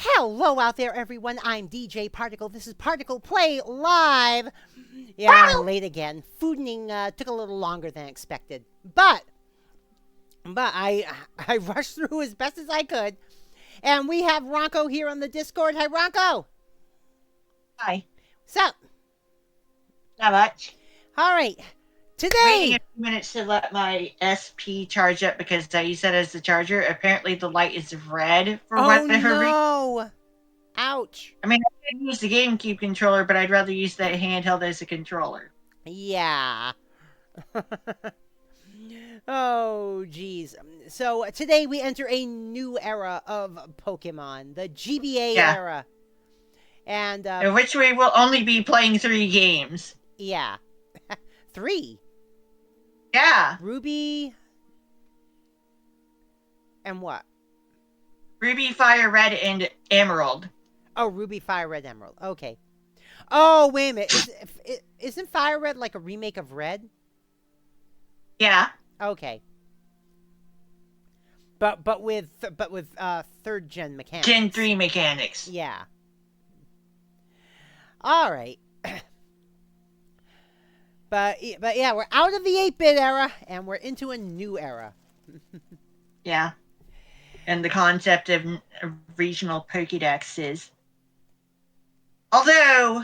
Hello out there, everyone. I'm DJ Particle. This is ParticlePlay Live. Yeah, I'm late again. Fooding took a little longer than expected, but I rushed through as best as I could, and we have Ranko here on the Discord. Hi, Ranko. Hi. What's up? Not much. All right. Waiting Today. a few minutes to let my SP charge up because I use that as the charger. Apparently, the light is red for Oh whatever reason. no! Ouch. I mean, I could use the GameCube controller, but I'd rather use that handheld as a controller. Yeah. Oh, geez. So today we enter a new era of Pokemon, the GBA era. And In which we will only be playing 3 games. Yeah. 3. Yeah. Ruby. And what? Ruby, Fire, Red, and Emerald. Oh, Ruby, Fire, Red, Emerald. Okay. Oh, wait a minute. Isn't Fire Red like a remake of Red? Yeah. Okay. But with third gen mechanics. Gen 3 mechanics. Yeah. All right. But yeah, we're out of the 8-bit era and we're into a new era. Yeah. And the concept of regional Pokédexes. Although,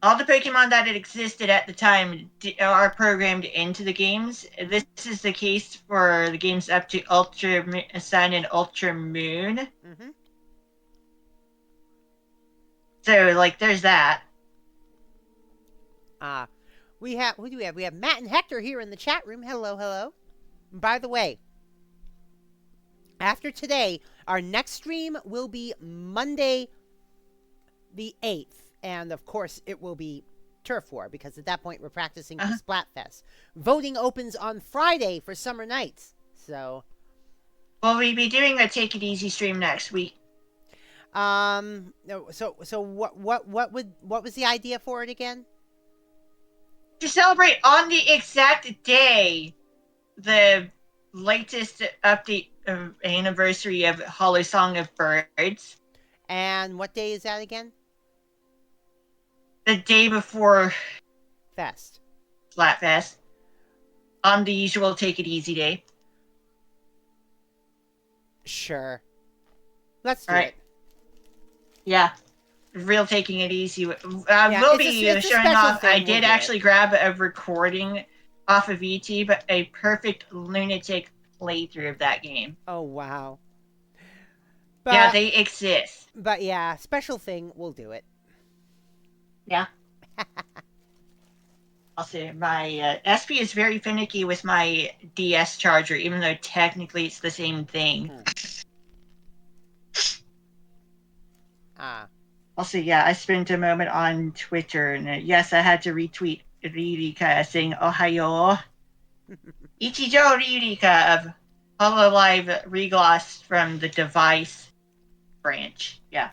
all the Pokemon that had existed at the time are programmed into the games. This is the case for the games up to Ultra Sun and Ultra Moon. Mm-hmm. So, like, there's that. Who do we have? We have Matt and Hector here in the chat room. Hello, hello. By the way, after today, our next stream will be Monday the 8th. And, of course, it will be Turf War, because at that point we're practicing for Splatfest. Voting opens on Friday for Summer Nights. So... Will we be doing a Take It Easy stream next week? No, so what was the idea for it again? To celebrate on the exact day the latest update anniversary of Hollow Song of Birds. And what day is that again? The day before Fest. Splatfest. On the usual Take It Easy day. Sure. Let's do it. Yeah. Real Taking It Easy. Will be showing off. I did actually grab a recording off of YouTube, a perfect lunatic playthrough of that game. Oh, wow. But, yeah, they exist. But yeah, special thing, we'll do it. Yeah. Also, my SP is very finicky with my DS charger, even though technically it's the same thing. Also, yeah, I spent a moment on Twitter, and yes, I had to retweet Ririka saying Ohayo. Ichijo Ririka of Hololive Regloss from the Device branch. Yeah.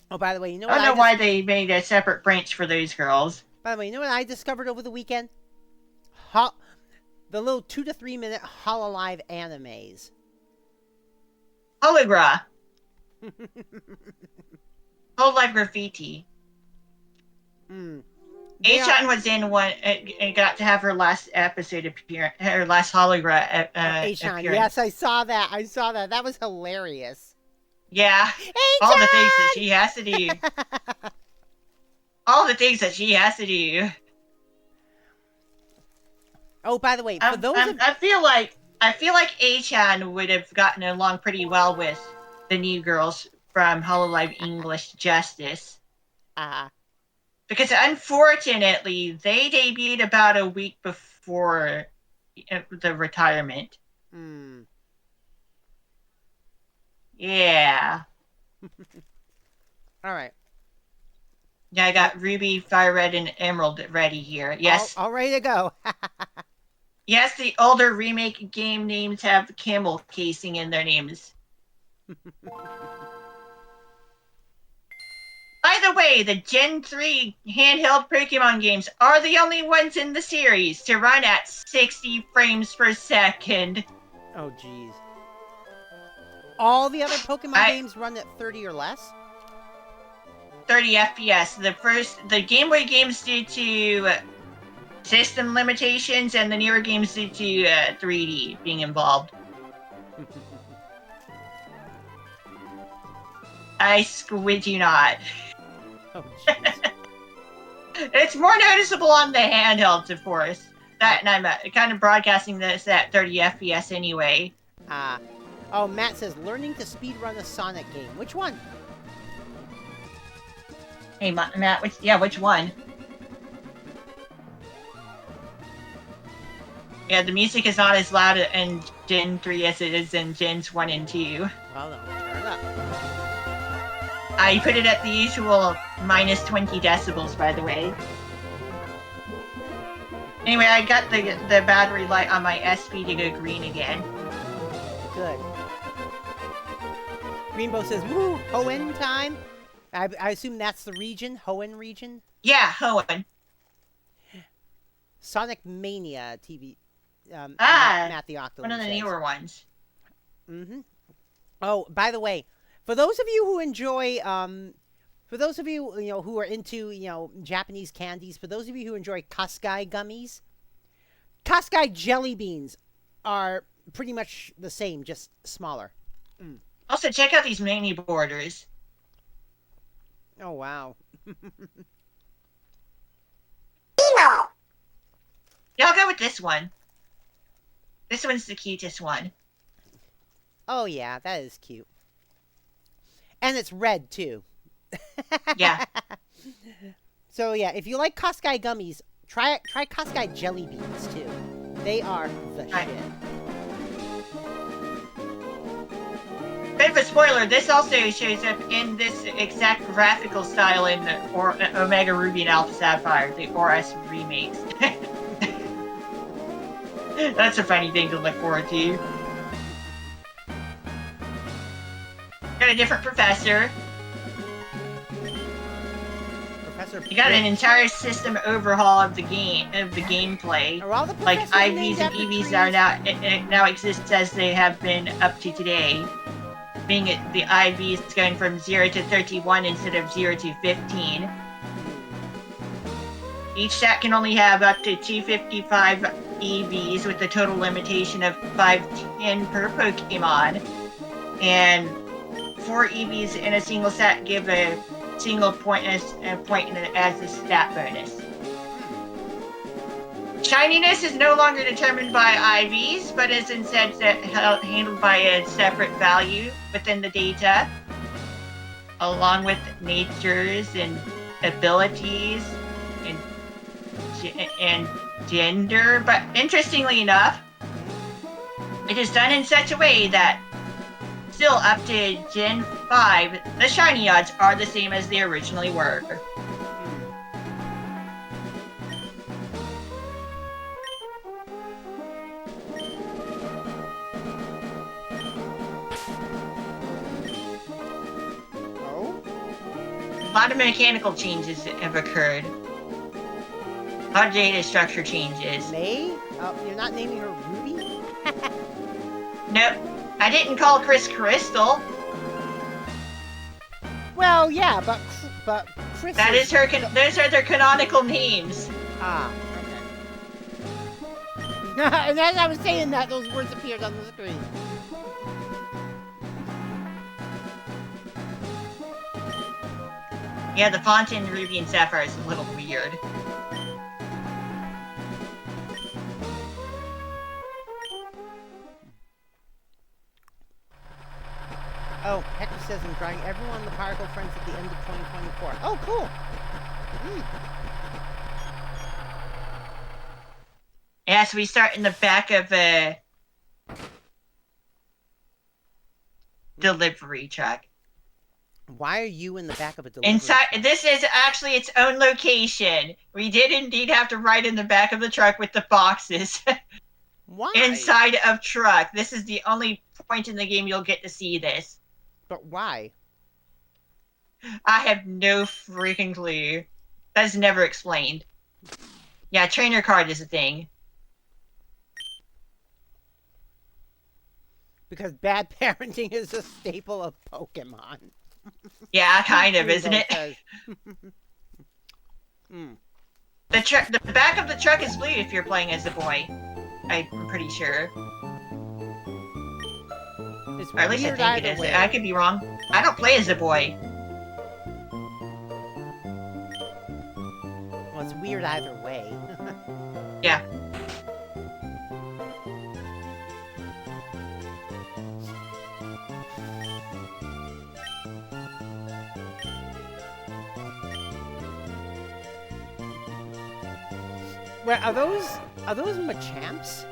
Oh, by the way, you know what? I don't know why they made a separate branch for those girls. By the way, you know what I discovered over the weekend? The little 2 to 3 minute Hololive animes. Hologra. Hololive Graffiti. Achan was in one and got to have her last episode appear, her last Hologra appearance. Yes, I saw that. That was hilarious. Yeah. Achan! All the things that she has to do. All the things that she has to do. Oh, by the way, for those I feel like Achan would have gotten along pretty well with the new girls from Hololive English Justice. Because unfortunately, they debuted about a week before the retirement. Yeah. All right. Yeah, I got Ruby, Fire Red, and Emerald ready here. Yes. All ready to go. Yes, the older remake game names have camel casing in their names. By the way, the Gen 3 handheld Pokemon games are the only ones in the series to run at 60 frames per second. Oh, jeez. All the other Pokemon games run at 30 or less? 30 FPS. The Game Boy games due to system limitations, and the newer games due to 3D being involved. I squid you not. Oh, jeez. It's more noticeable on the handhelds, of course. And I'm kind of broadcasting this at 30 FPS anyway. Oh, Matt says, learning to speedrun a Sonic game. Which one? Hey, Matt, which one? Yeah, the music is not as loud in Gen 3 as it is in Gens 1 and 2. Well, then we'll turn it up. I put it at the usual minus 20 decibels, by the way. Anyway, I got the battery light on my SP to go green again. Good. Greenbow says, woo, Hoenn time. I assume that's the region, Hoenn region? Yeah, Hoenn. Sonic Mania TV. Matt the Octolith one of the says. newer ones. Mm-hmm. Oh, by the way, for those of you who enjoy, for those of you, who are into, Japanese candies, for those of you who enjoy Kaskai gummies, Kaskai jelly beans are pretty much the same, just smaller. Mm. Also, check out these mini borders. Oh, wow. Yeah, I'll go with this one. This one's the cutest one. Oh, yeah, that is cute. And it's red, too. Yeah. So, yeah, if you like Kaskai gummies, try Kaskai jelly beans, too. They are the shit. Bit of a spoiler, this also shows up in this exact graphical style in Omega Ruby and Alpha Sapphire, the ORS remakes. That's a funny thing to look forward to. Got a different professor. You got an entire system overhaul of the gameplay. Are all the like professors IVs and EVs are now exist as they have been up to today. Being the IVs going from 0 to 31 instead of 0 to 15. Each set can only have up to 255 EVs with a total limitation of 510 per Pokemon. And 4 EVs in a single set give a single point as a stat bonus. Shininess is no longer determined by IVs, but is instead handled by a separate value within the data, along with natures and abilities and gender. But interestingly enough, it is done in such a way that still up to Gen 5, the shiny odds are the same as they originally were. A lot of mechanical changes have occurred. A lot of data structure changes. May? You're not naming her Ruby? Nope. I didn't call Chris Crystal. Well, yeah, but Chris. That is her. Those are their canonical names. Ah, okay. And as I was saying that, those words appeared on the screen. Yeah, the font in Ruby and Sapphire is a little weird. Oh, Hector says I'm drawing everyone the Particle Friends at the end of 2024. Oh, cool. Yeah, so we start in the back of a delivery truck. Why are you in the back of a delivery truck? Inside, this is actually its own location. We did indeed have to ride in the back of the truck with the boxes. Why? Inside of truck. This is the only point in the game you'll get to see this. But why? I have no freaking clue. That's never explained. Yeah, trainer card is a thing. Because bad parenting is a staple of Pokemon. Yeah, kind of, isn't it? The back of the truck is blue if you're playing as a boy. I'm pretty sure. Or at least I think it is. Way. I could be wrong. I don't play as a boy. Well, it's weird either way. Yeah. Wait, are those Machamps?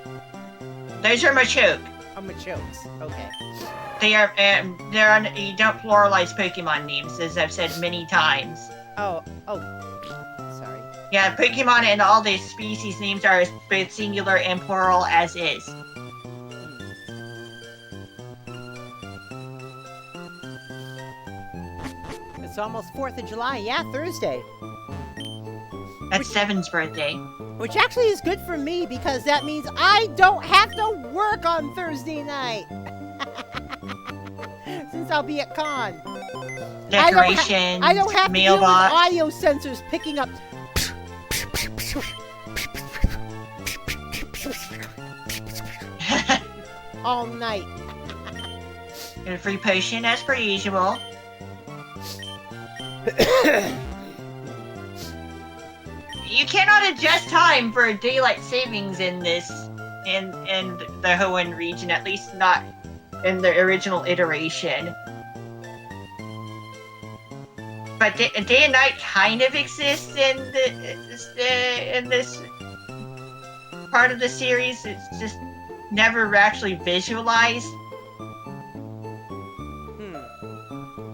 Those are Machoke. Oh, Machokes. Okay. They're on. You don't pluralize Pokemon names, as I've said many times. Oh. Sorry. Yeah, Pokemon and all the species names are both singular and plural as is. It's almost 4th of July. Yeah, Thursday. That's Seven's birthday. Which actually is good for me because that means I don't have to work on Thursday night. Since I'll be at con. Decorations, I don't have mailbox. to deal with audio sensors picking up. All night. And a free potion as per usual. You cannot adjust time for daylight savings in this, in the Hoenn region, at least not in the original iteration. But day and night kind of exists in this part of the series. It's just never actually visualized.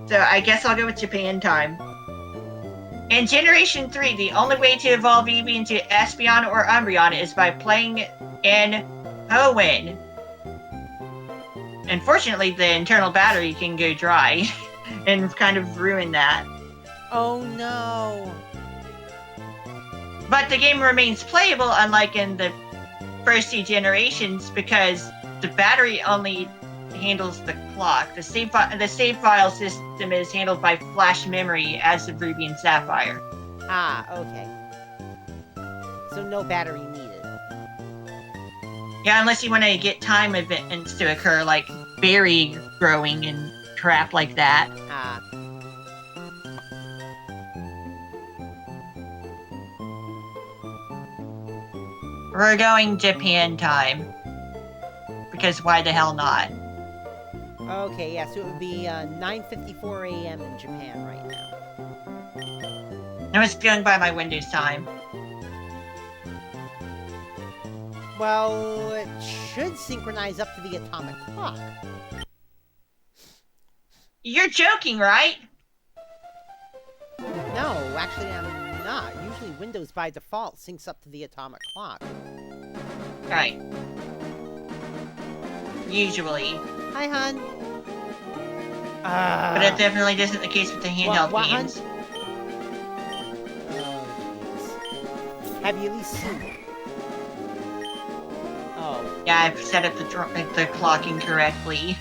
So I guess I'll go with Japan time. In Generation 3, the only way to evolve Eevee into Espeon or Umbreon is by playing in Hoenn. Unfortunately, the internal battery can go dry and kind of ruin that. Oh no. But the game remains playable, unlike in the first 2 generations, because the battery only handles the clock. The save file system is handled by flash memory as of Ruby and Sapphire. Ah, okay. So no battery needed. Yeah, unless you want to get time events to occur, like berry growing and crap like that. Ah. We're going Japan time. Because why the hell not? Okay, yeah, so it would be 9:54 a.m. in Japan right now. I was going by my Windows time. Well, it should synchronize up to the atomic clock. You're joking, right? No, actually I'm not. Usually Windows by default syncs up to the atomic clock. Right. Usually. Hi, hon. But that definitely isn't the case with the handheld games. Oh, have you at least seen it? Oh. Yeah, I've set up the clock incorrectly.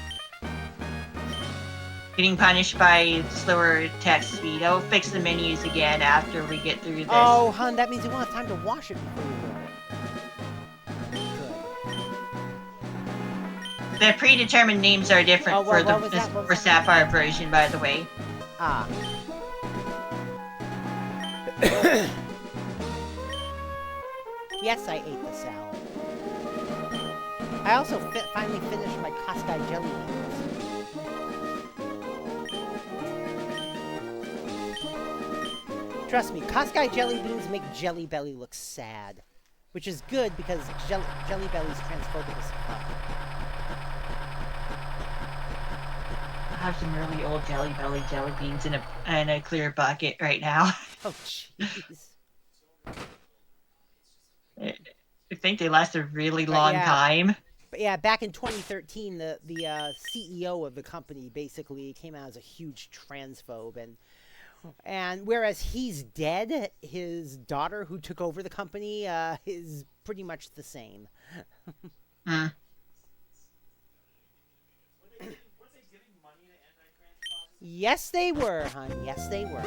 Getting punished by slower text speed. I'll fix the menus again after we get through this. Oh, hon, that means you won't have time to wash it before you go. The predetermined names are different for the Sapphire version, by the way. Ah. Yes, I ate the salad. I also finally finished my Kaskai jelly beans. Trust me, Kaskai jelly beans make Jelly Belly look sad. Which is good because Jelly Belly's transphobic as fuck. I have some really old Jelly Belly jelly beans in a clear bucket right now. Oh, jeez. I think they last a really long time. But yeah, back in 2013, the CEO of the company basically came out as a huge transphobe, and whereas he's dead, his daughter who took over the company is pretty much the same. Yes, they were, hon. Yes, they were.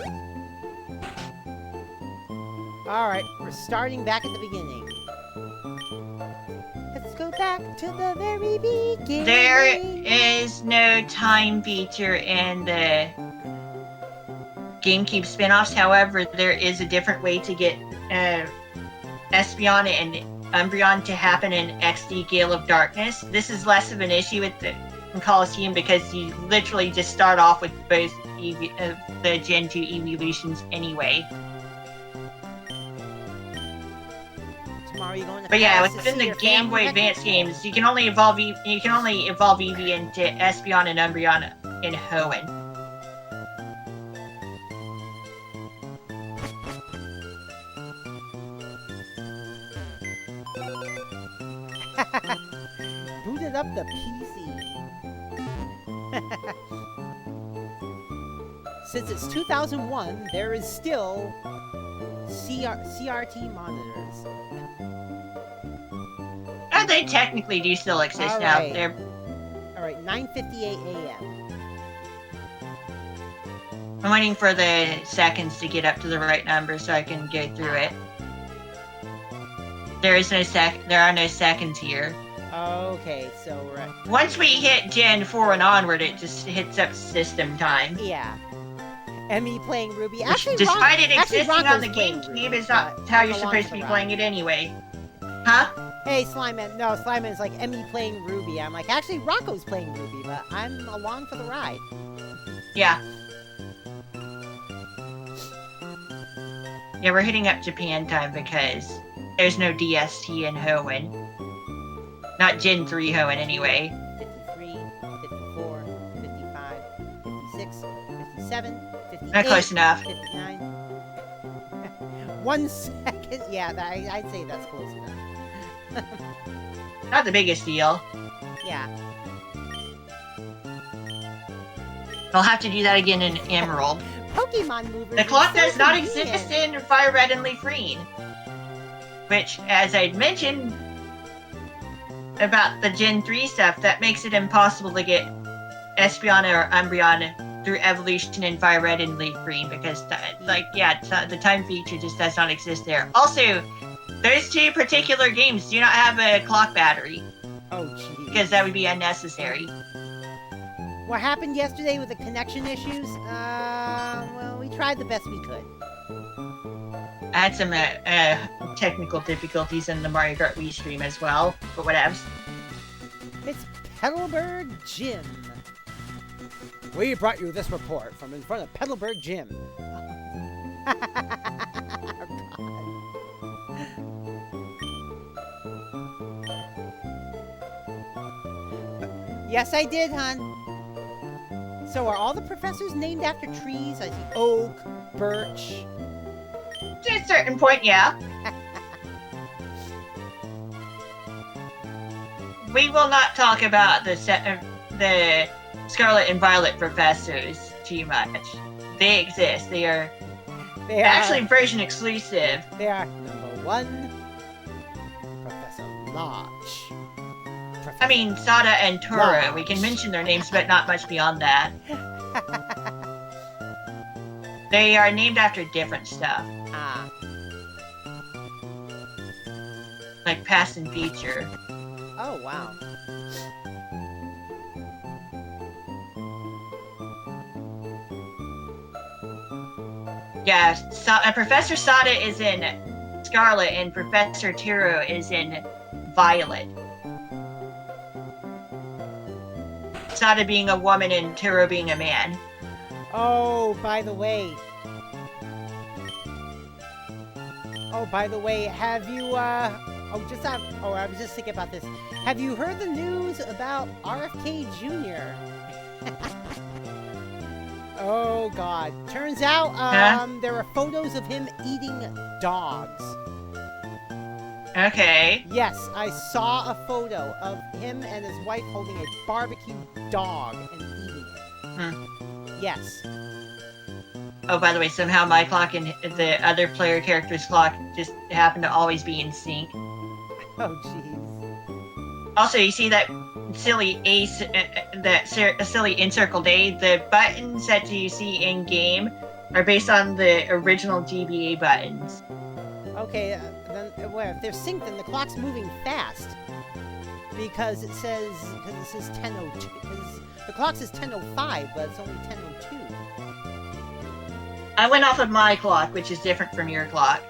Alright, we're starting back at the beginning. Let's go back to the very beginning. There is no time feature in the GameCube spin-offs. However, there is a different way to get Espeon and Umbreon to happen in XD Gale of Darkness. This is less of an issue with the Colosseum because you literally just start off with both the Gen 2 evolutions anyway. Tomorrow you going to But yeah, Paris to within see the your Game Boy family? Advance games, you can only evolve Eevee into Espeon and Umbreon in Hoenn. Booted up the PC. Since it's 2001, there is still CRT monitors. And they technically do still exist now. Alright. They're Alright, 9:58 a.m. I'm waiting for the seconds to get up to the right number so I can go through it. There are no seconds here. Okay, so we're at... Once we hit Gen 4 and onward, it just hits up system time. Yeah. And me playing Ruby. Which, Actually, despite it actually, existing on the Ronko's playing GameCube, Ruby, is not but how I'm you're along supposed for to be the playing ride. it anyway. Huh? Hey, Slimeman. No, Slimeman's like, Emmy playing Ruby. I'm like, actually, Rocco's playing Ruby, but I'm along for the ride. Yeah. Yeah, we're hitting up Japan time because there's no DST in Hoenn. Not Gen 3 Hoenn, anyway. 53, 54, 55, 56, 57, 58, Not close enough. 59. 1 second. Yeah, I'd say that's close enough. Not the biggest deal. Yeah. I'll have to do that again in Emerald. Pokemon movers. The clock are so does not convenient. exist in Fire Red and Leaf Green. Which, as I'd mentioned about the Gen 3 stuff, that makes it impossible to get Espeon or Umbreon through evolution in Fire Red and Leaf Green because, the time feature just does not exist there. Also, those two particular games do not have a clock battery Oh, gee. because that would be unnecessary. What happened yesterday with the connection issues? Well, we tried the best we could. I had some technical difficulties in the Mario Kart Wii stream as well, but whatevs. It's Petalburg Gym. We brought you this report from in front of Petalburg Gym. Oh, God. Yes, I did, hon. So are all the professors named after trees? I see oak, birch. To a certain point, yeah. We will not talk about the Scarlet and Violet professors too much. They exist. They are actually version exclusive. They are #1, Professor Lodge. I mean, Sada and Tora. We can mention their names, but not much beyond that. They are named after different stuff, Ah. like past and future. Oh, wow. Yeah, Professor Sada is in Scarlet, and Professor Tiro is in Violet. Sada being a woman and Tiro being a man. Oh, by the way. Have you, I was just thinking about this. Have you heard the news about RFK Jr.? Oh, God. Turns out, there are photos of him eating dogs. Okay. Yes, I saw a photo of him and his wife holding a barbecue dog and eating it. Yes. Oh, by the way, somehow my clock and the other player character's clock just happen to always be in sync. Oh, jeez. Also, you see that silly silly encircled A, the buttons that you see in game are based on the original GBA buttons. Okay, then if they're synced, then the clock's moving fast. Because it says 10:02. The clock says 10:05, but it's only 10:02. I went off of my clock, which is different from your clock.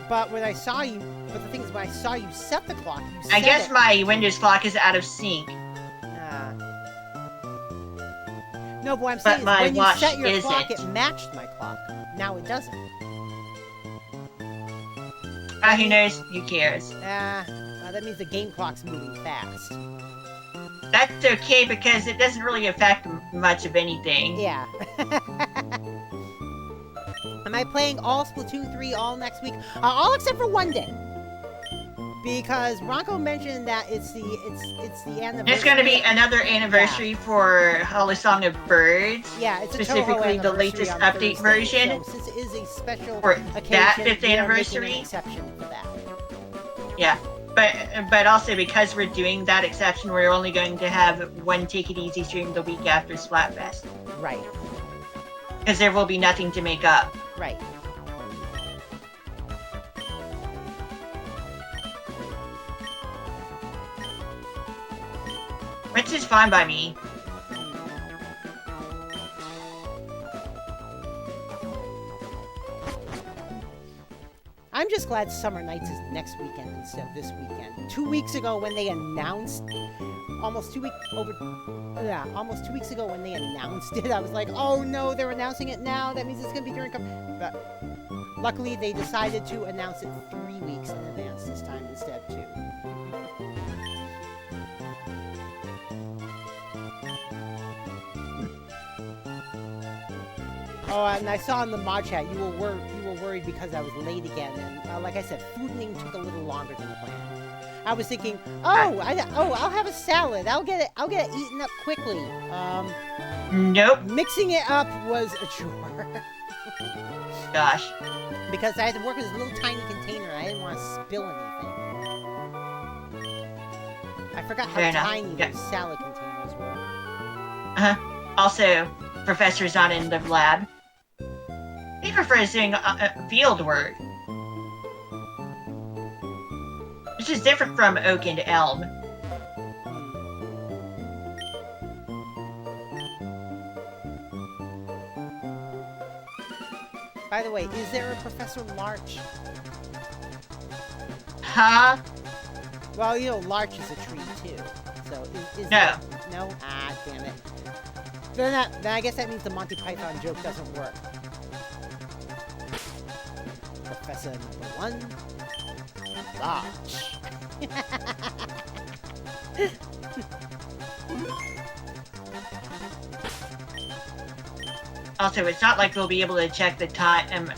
But when I saw you, but the thing is, when I saw you set the clock, you set I guess it. my Windows clock is out of sync. No, but what I'm saying is my when you watch set your isn't. clock, it matched my clock. Now it doesn't. Who knows? Who cares? That means the game clock's moving fast. That's okay because it doesn't really affect much of anything. Yeah. Am I playing all Splatoon 3 all next week? All except for one day. Because Ranko mentioned that it's the anniversary. There's going to be another anniversary for Hollow Song of Birds. Yeah, it's a specifically Toho the latest update Thursday, version. So since it is a special for occasion, that 5th we are anniversary. making an exception for that. Yeah, but also because we're doing that exception, we're only going to have one Take It Easy stream the week after Splatfest. Right. Because there will be nothing to make up. Right. Which is fine by me. I'm just glad Summer Nights is next weekend instead of this weekend. 2 weeks ago when they announced, almost 2 weeks ago when they announced it, I was like, oh no, they're announcing it now. That means it's gonna be during. But luckily, they decided to announce it 3 weeks in advance this time instead of 2. Oh, and I saw in the mod chat you were worried because I was late again, and like I said, fooding took a little longer than planned. I was thinking, I'll have a salad. I'll get it eaten up quickly. Nope. Mixing it up was a chore. Gosh. Because I had to work with this little tiny container. I didn't want to spill anything. I forgot how tiny those salad containers were. Also, Professor's not in the lab. He prefers doing field work. Which is different from oak and elm. By the way, is there a Professor Larch? Huh? Well, you know, Larch is a tree too. So is no. There, no? Ah, damn it. Then I guess that means the Monty Python joke doesn't work. Professor number 1, Larch. Also, it's not like we'll be able to check the time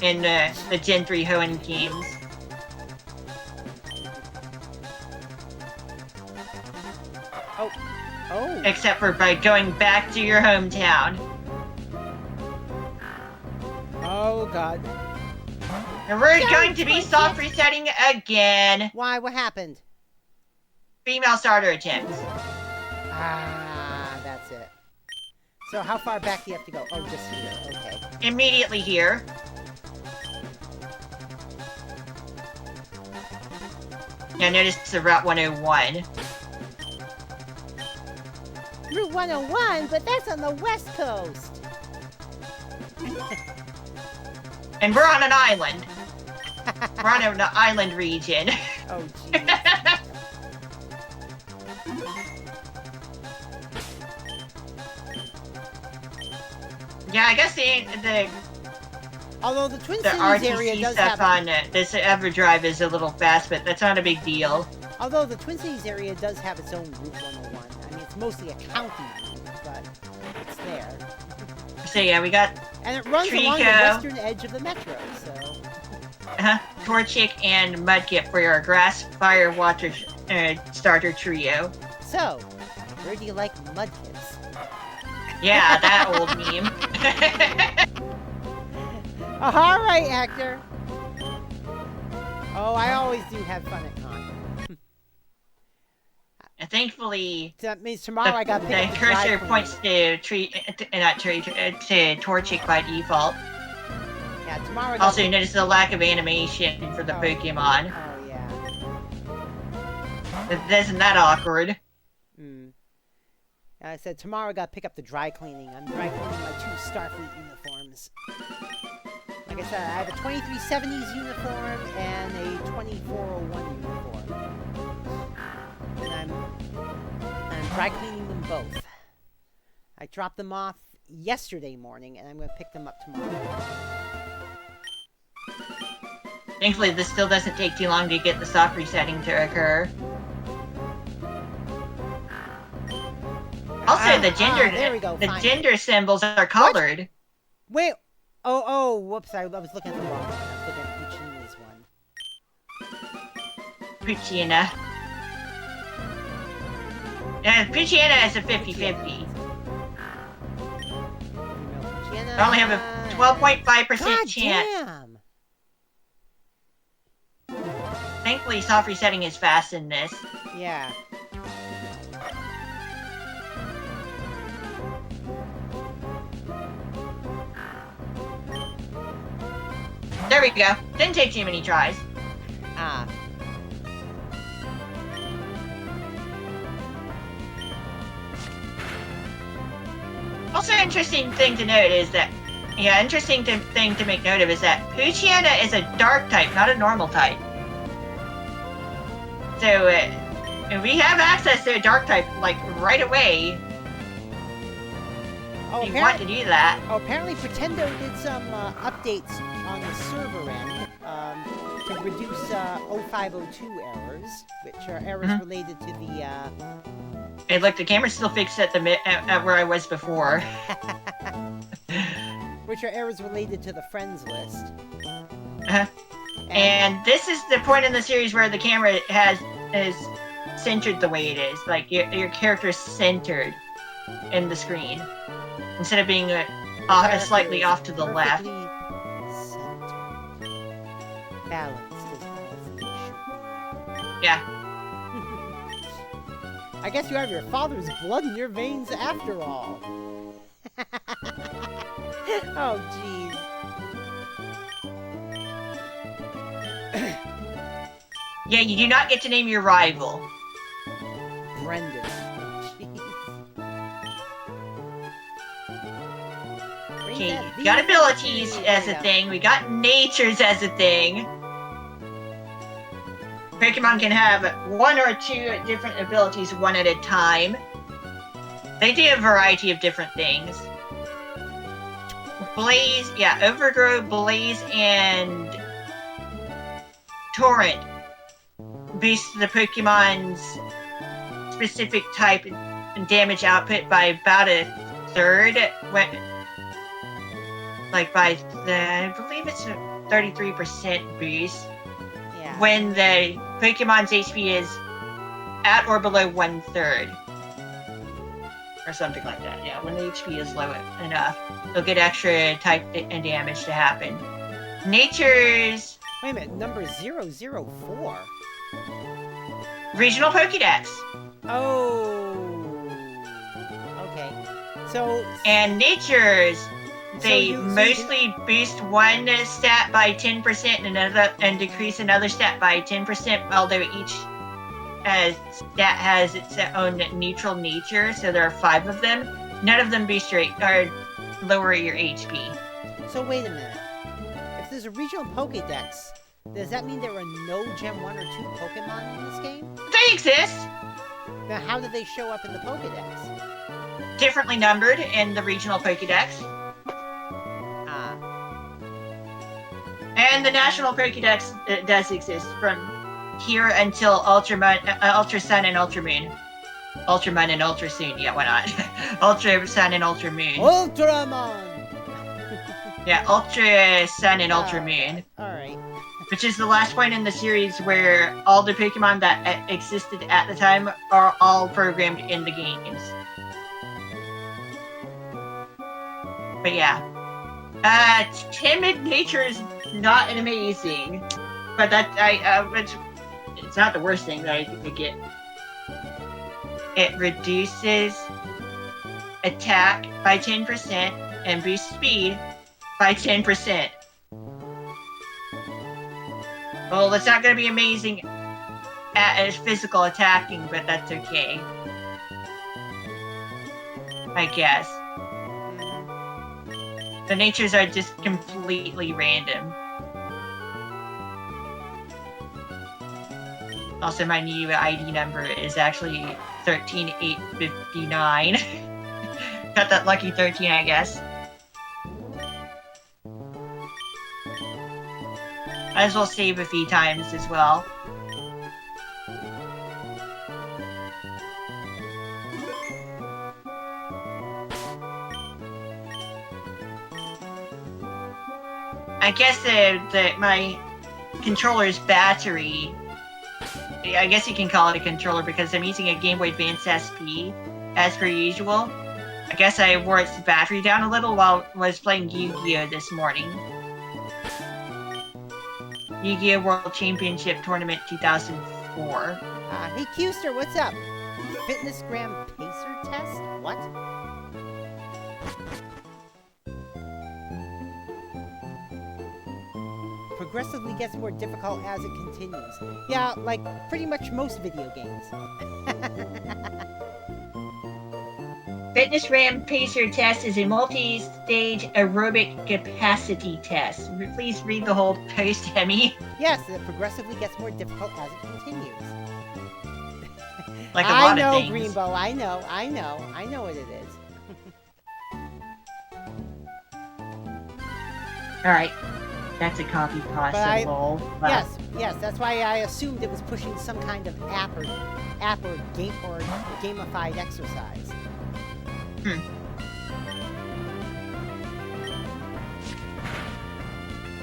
in the Gen 3 Hoenn games. Oh. Except for by going back to your hometown. Oh, God. And we're going to be soft resetting again. Why? What happened? Female starter attempts. Ah, that's it. So how far back do you have to go? Oh, just here. Okay. Immediately here. Now notice the Route 101. Route 101, but that's on the West Coast. And we're on an island. We're on an island region. Oh, jeez. Yeah, I guess the Although the Twin Cities area does stuff have... on this EverDrive is a little fast, but that's not a big deal. Although the Twin Cities area does have its own Route 101. I mean, it's mostly a county route, but it's there. So yeah, we got and it runs Trico, along the western edge of the metro, so... Torchic and Mudkip for your grass, fire, water starter trio. So, where do you like Mudkips? Yeah, that old meme. Alright, Hector. Oh, I always do have fun at con. thankfully, So that means tomorrow I got to pick up the the dry cursor cleaning. points to Torchic by default. Yeah, tomorrow. Also, you notice the lack of animation for the Pokemon. Oh yeah. Isn't that awkward? I said tomorrow I got to pick up the dry cleaning. I'm dry cleaning my 2 Starfleet uniforms. Like I said, I have a 2370s uniform and a 2401 uniform. And I'm dry cleaning them both. I dropped them off yesterday morning, and I'm going to pick them up tomorrow. Thankfully, this still doesn't take too long to get the soft resetting to occur. Also, the gender symbols are colored. What? Wait. Oh, whoops. I was looking at the wrong one. I was looking at Puccina's one. Puccina. Yeah, Puccina is a 50-50. I only have a 12.5% chance. Damn. Thankfully, soft resetting is fast in this. Yeah. There we go. Didn't take too many tries. Also, interesting thing to note is that, thing to make note of is that Puccina is a dark type, not a normal type. So, we have access to a dark type, like, right away. If you want to do that. Oh, apparently Pretendo did some updates on the server end to reduce 0502 errors, which are errors related to the... Hey, look, the camera's still fixed at where I was before. Which are errors related to the friends list. And this is the point in the series where the camera is centered the way it is. Like, your character is centered in the screen. Instead of being slightly off to the left. Balanced as all things should be. Yeah. I guess you have your father's blood in your veins after all. Oh, jeez. Yeah, you do not get to name your rival. Brendan. Okay, we got abilities as a thing, we got natures as a thing. Pokemon can have 1 or 2 different abilities one at a time. They do a variety of different things. Blaze, yeah, Overgrow, Blaze, and Torrent boost the Pokemon's specific type and damage output by about a third. Like by I believe it's a 33% boost. Yeah. When the Pokemon's HP is at or below 1/3. Or something like that, yeah. When the HP is low enough, they'll get extra type and damage to happen. Nature's... Wait a minute, number 004? Regional Pokédex. Oh. Okay. So... And Nature's... They mostly boost one stat by 10% and decrease another stat by 10%, although each stat has its own neutral nature, so there are 5 of them. None of them boost or lower your HP. So wait a minute. If there's a regional Pokédex, does that mean there are no Gen 1 or 2 Pokemon in this game? They exist! Now how do they show up in the Pokédex? Differently numbered in the regional Pokédex. And the National Pokédex does exist from here until Ultra Sun and Ultra Moon. Ultraman and Ultra Soon, yeah, why not? Ultra Sun and Ultra Moon. Ultraman! Yeah, Ultra Sun and Ultra Moon. Alright. Which is the last point in the series where all the Pokemon that existed at the time are all programmed in the games. But yeah. Timid nature is not amazing, but that it's not the worst thing that I could get. it reduces attack by 10% and boosts speed by 10%. Well, it's not going to be amazing at physical attacking, but that's okay. I guess. The natures are just completely random. Also, my new ID number is actually 13859. Got that lucky 13, I guess. Might as well save a few times as well. I guess that my controller's battery, I guess you can call it a controller because I'm using a Game Boy Advance SP as per usual. I guess I wore its battery down a little while I was playing Yu-Gi-Oh! This morning. Yu-Gi-Oh! World Championship Tournament 2004. Hey Qster, what's up? Fitness gram pacer test? What? Progressively gets more difficult as it continues. Yeah, like pretty much most video games. Fitness RAM Pacer test is a multi-stage aerobic capacity test. Please read the whole post, Emmy. Yes, it progressively gets more difficult as it continues. Like a lot of things. Greenbow, I know what it is. Alright. That's a copy pasta lol. Yes, that's why I assumed it was pushing some kind of app or gamified exercise.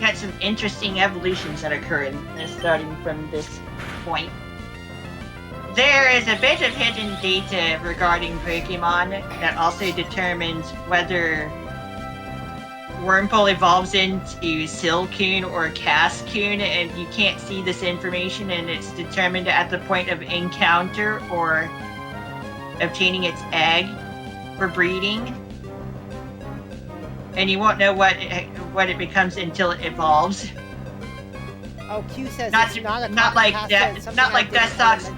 Got some interesting evolutions that occur starting from this point. There is a bit of hidden data regarding Pokemon that also determines whether Wurmple evolves into Silcoon or Cascoon, and you can't see this information, and it's determined at the point of encounter or obtaining its egg for breeding. And you won't know what it becomes until it evolves. Oh, Q says not, it's not a not like that. Not like Dustox.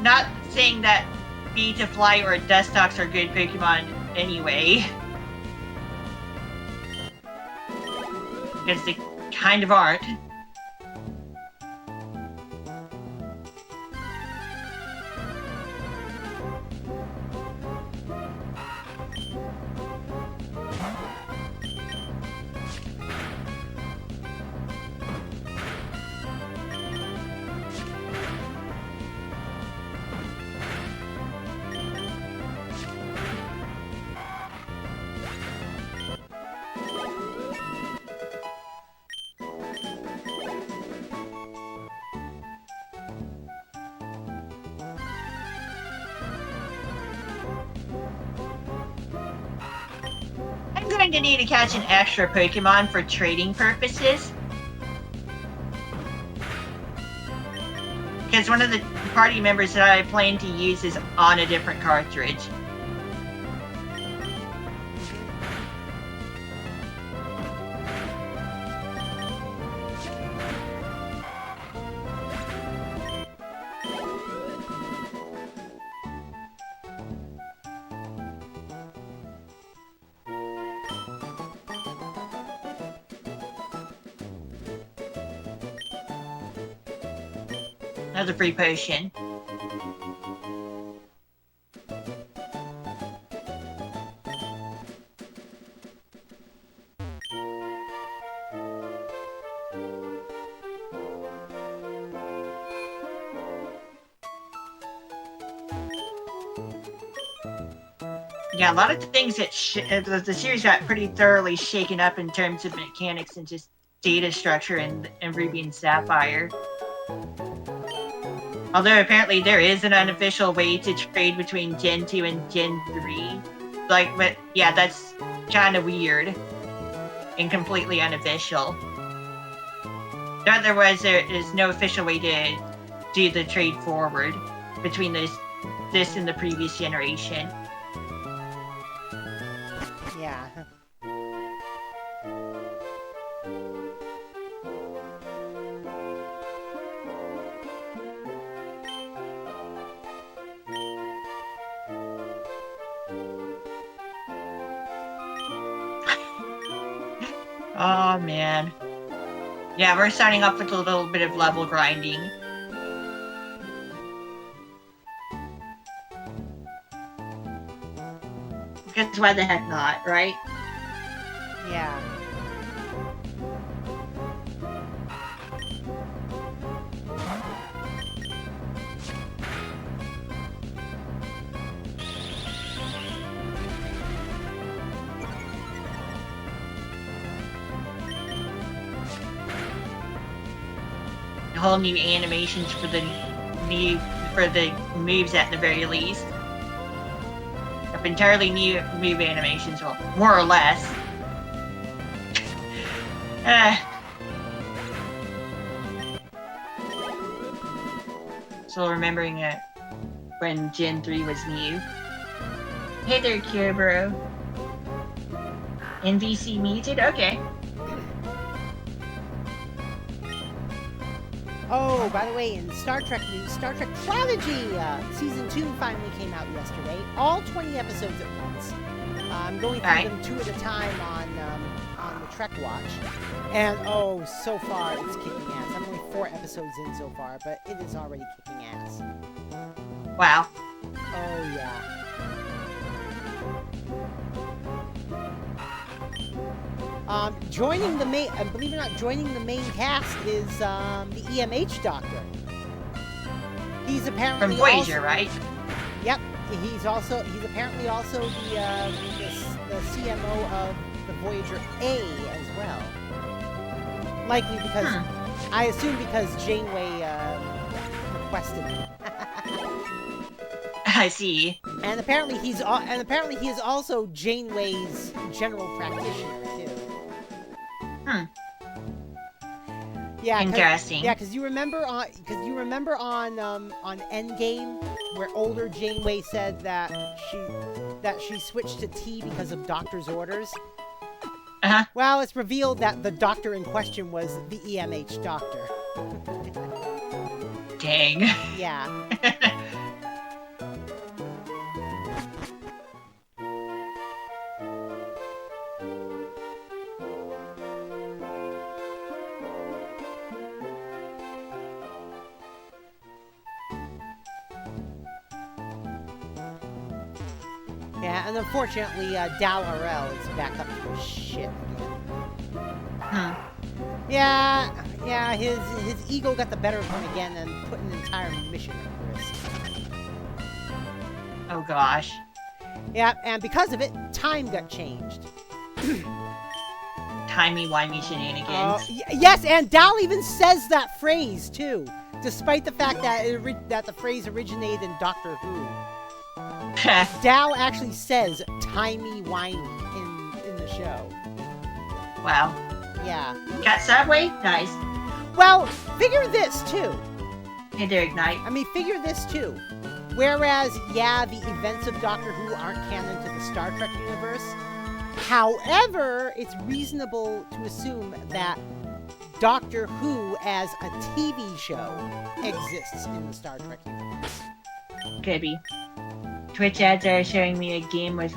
Not saying that Beetafly or Dustox are good Pokemon anyway. Because they kind of aren't. I'm going to need to catch an extra Pokemon for trading purposes. Because one of the party members that I plan to use is on a different cartridge. Another free potion. Yeah, a lot of things that the series got pretty thoroughly shaken up in terms of mechanics and just data structure in Ruby and Sapphire. Although apparently there is an unofficial way to trade between Gen 2 and Gen 3. But yeah, that's kind of weird. And completely unofficial. Otherwise, there is no official way to do the trade forward between this and the previous generation. Yeah. Oh man. Yeah, we're starting off with a little bit of level grinding. Because why the heck not, right? Yeah. Whole new animations for the moves at the very least. Entirely new move animations, well, more or less. So remembering when Gen 3 was new. Hey there, Kyobro. NVC muted? Okay. Oh, by the way, in Star Trek news, Star Trek Prodigy Season 2 finally came out yesterday. All 20 episodes at once. I'm going through them 2 at a time on the Trek Watch. And, oh, so far it's kicking ass. I'm only 4 episodes in so far, but it is already kicking ass. Wow. Oh, yeah. Joining the main, believe it or not, joining the main cast is the EMH Doctor. He's apparently from Voyager, also, right? Yep. He's apparently also the CMO of the Voyager A as well. Likely because I assume because Janeway requested it. I see. And apparently he is also Janeway's general practitioner too. Yeah. Interesting. Yeah, because you remember on Endgame where older Janeway said that she switched to T because of Doctor's orders. Uh-huh. Well, it's revealed that the Doctor in question was the EMH Doctor. Dang. Yeah. Yeah, and unfortunately, Dal Harel is back up to his shit again. Yeah, his ego got the better of him again and put an entire mission at risk. Oh gosh. Yeah, and because of it, time got changed. Timey-wimey shenanigans. Yes, and Dal even says that phrase, too. Despite the fact that the phrase originated in Doctor Who. Dal actually says timey-wimey in the show. Wow. Yeah. Got Subway? Nice. Well, figure this, too. Hey there, Ignite. I mean, figure this, too. Whereas, yeah, the events of Doctor Who aren't canon to the Star Trek universe. However, it's reasonable to assume that Doctor Who as a TV show exists in the Star Trek universe. Could be. Twitch ads are showing me a game with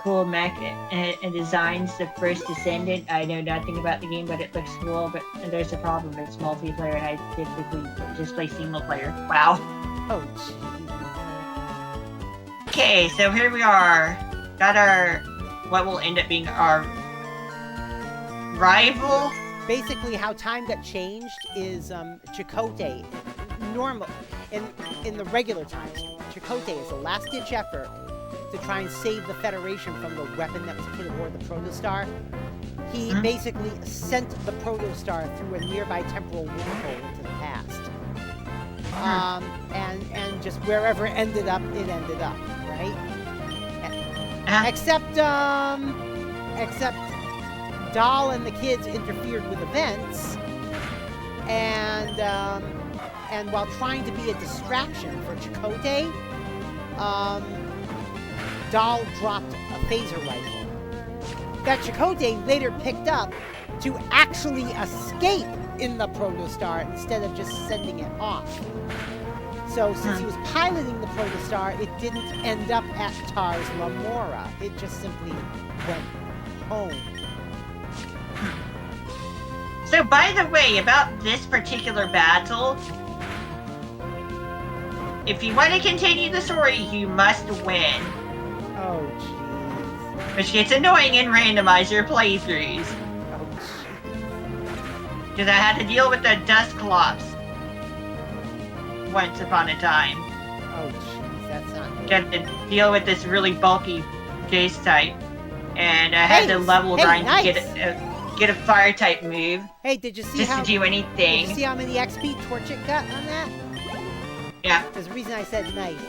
cool mech and designs. The First Descendant. I know nothing about the game, but it looks cool. But there's a problem. It's multiplayer, and I typically just play single player. Wow. Oh, jeez. Okay, so here we are. Got our what will end up being our rival. Basically, how time got changed is Chakotay. Normal in the regular times, Chakotay is a last-ditch effort to try and save the Federation from the weapon that was put aboard the Protostar. He basically sent the Protostar through a nearby temporal wormhole into the past. And just wherever it ended up, right? Except Dahl and the kids interfered with events, and and while trying to be a distraction for Chakotay, Doll dropped a phaser rifle that Chakotay later picked up to actually escape in the Protostar instead of just sending it off. So since he was piloting the Protostar, it didn't end up at Tars Lamora. It just simply went home. So, by the way, about this particular battle, if you want to continue the story, you must win. Oh, jeez. Which gets annoying in randomizer playthroughs. Oh, jeez. Because I had to deal with the Dusclops once upon a time. Oh, jeez, that's not good. Got to deal with this really bulky Jace type. And I had to level grind to get a fire type move. Hey, did you see just to do anything? Did you see how many XP Torchic got on that? Yeah. There's a reason I said nice.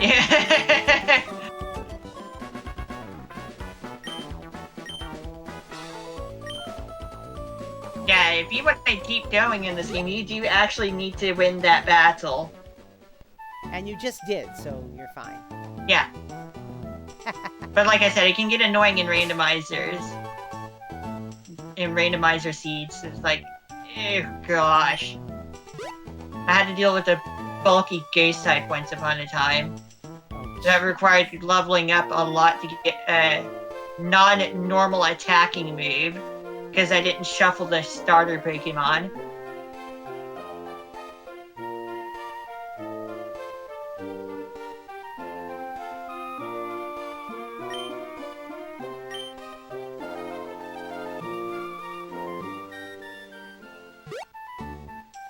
Yeah. Yeah, if you want to keep going in this game, you do actually need to win that battle. And you just did, so you're fine. Yeah. But like I said, it can get annoying in randomizers. In randomizer seeds, it's like, oh gosh. I had to deal with a bulky Ghost type once upon a time. That required leveling up a lot to get a non-normal attacking move, because I didn't shuffle the starter Pokemon.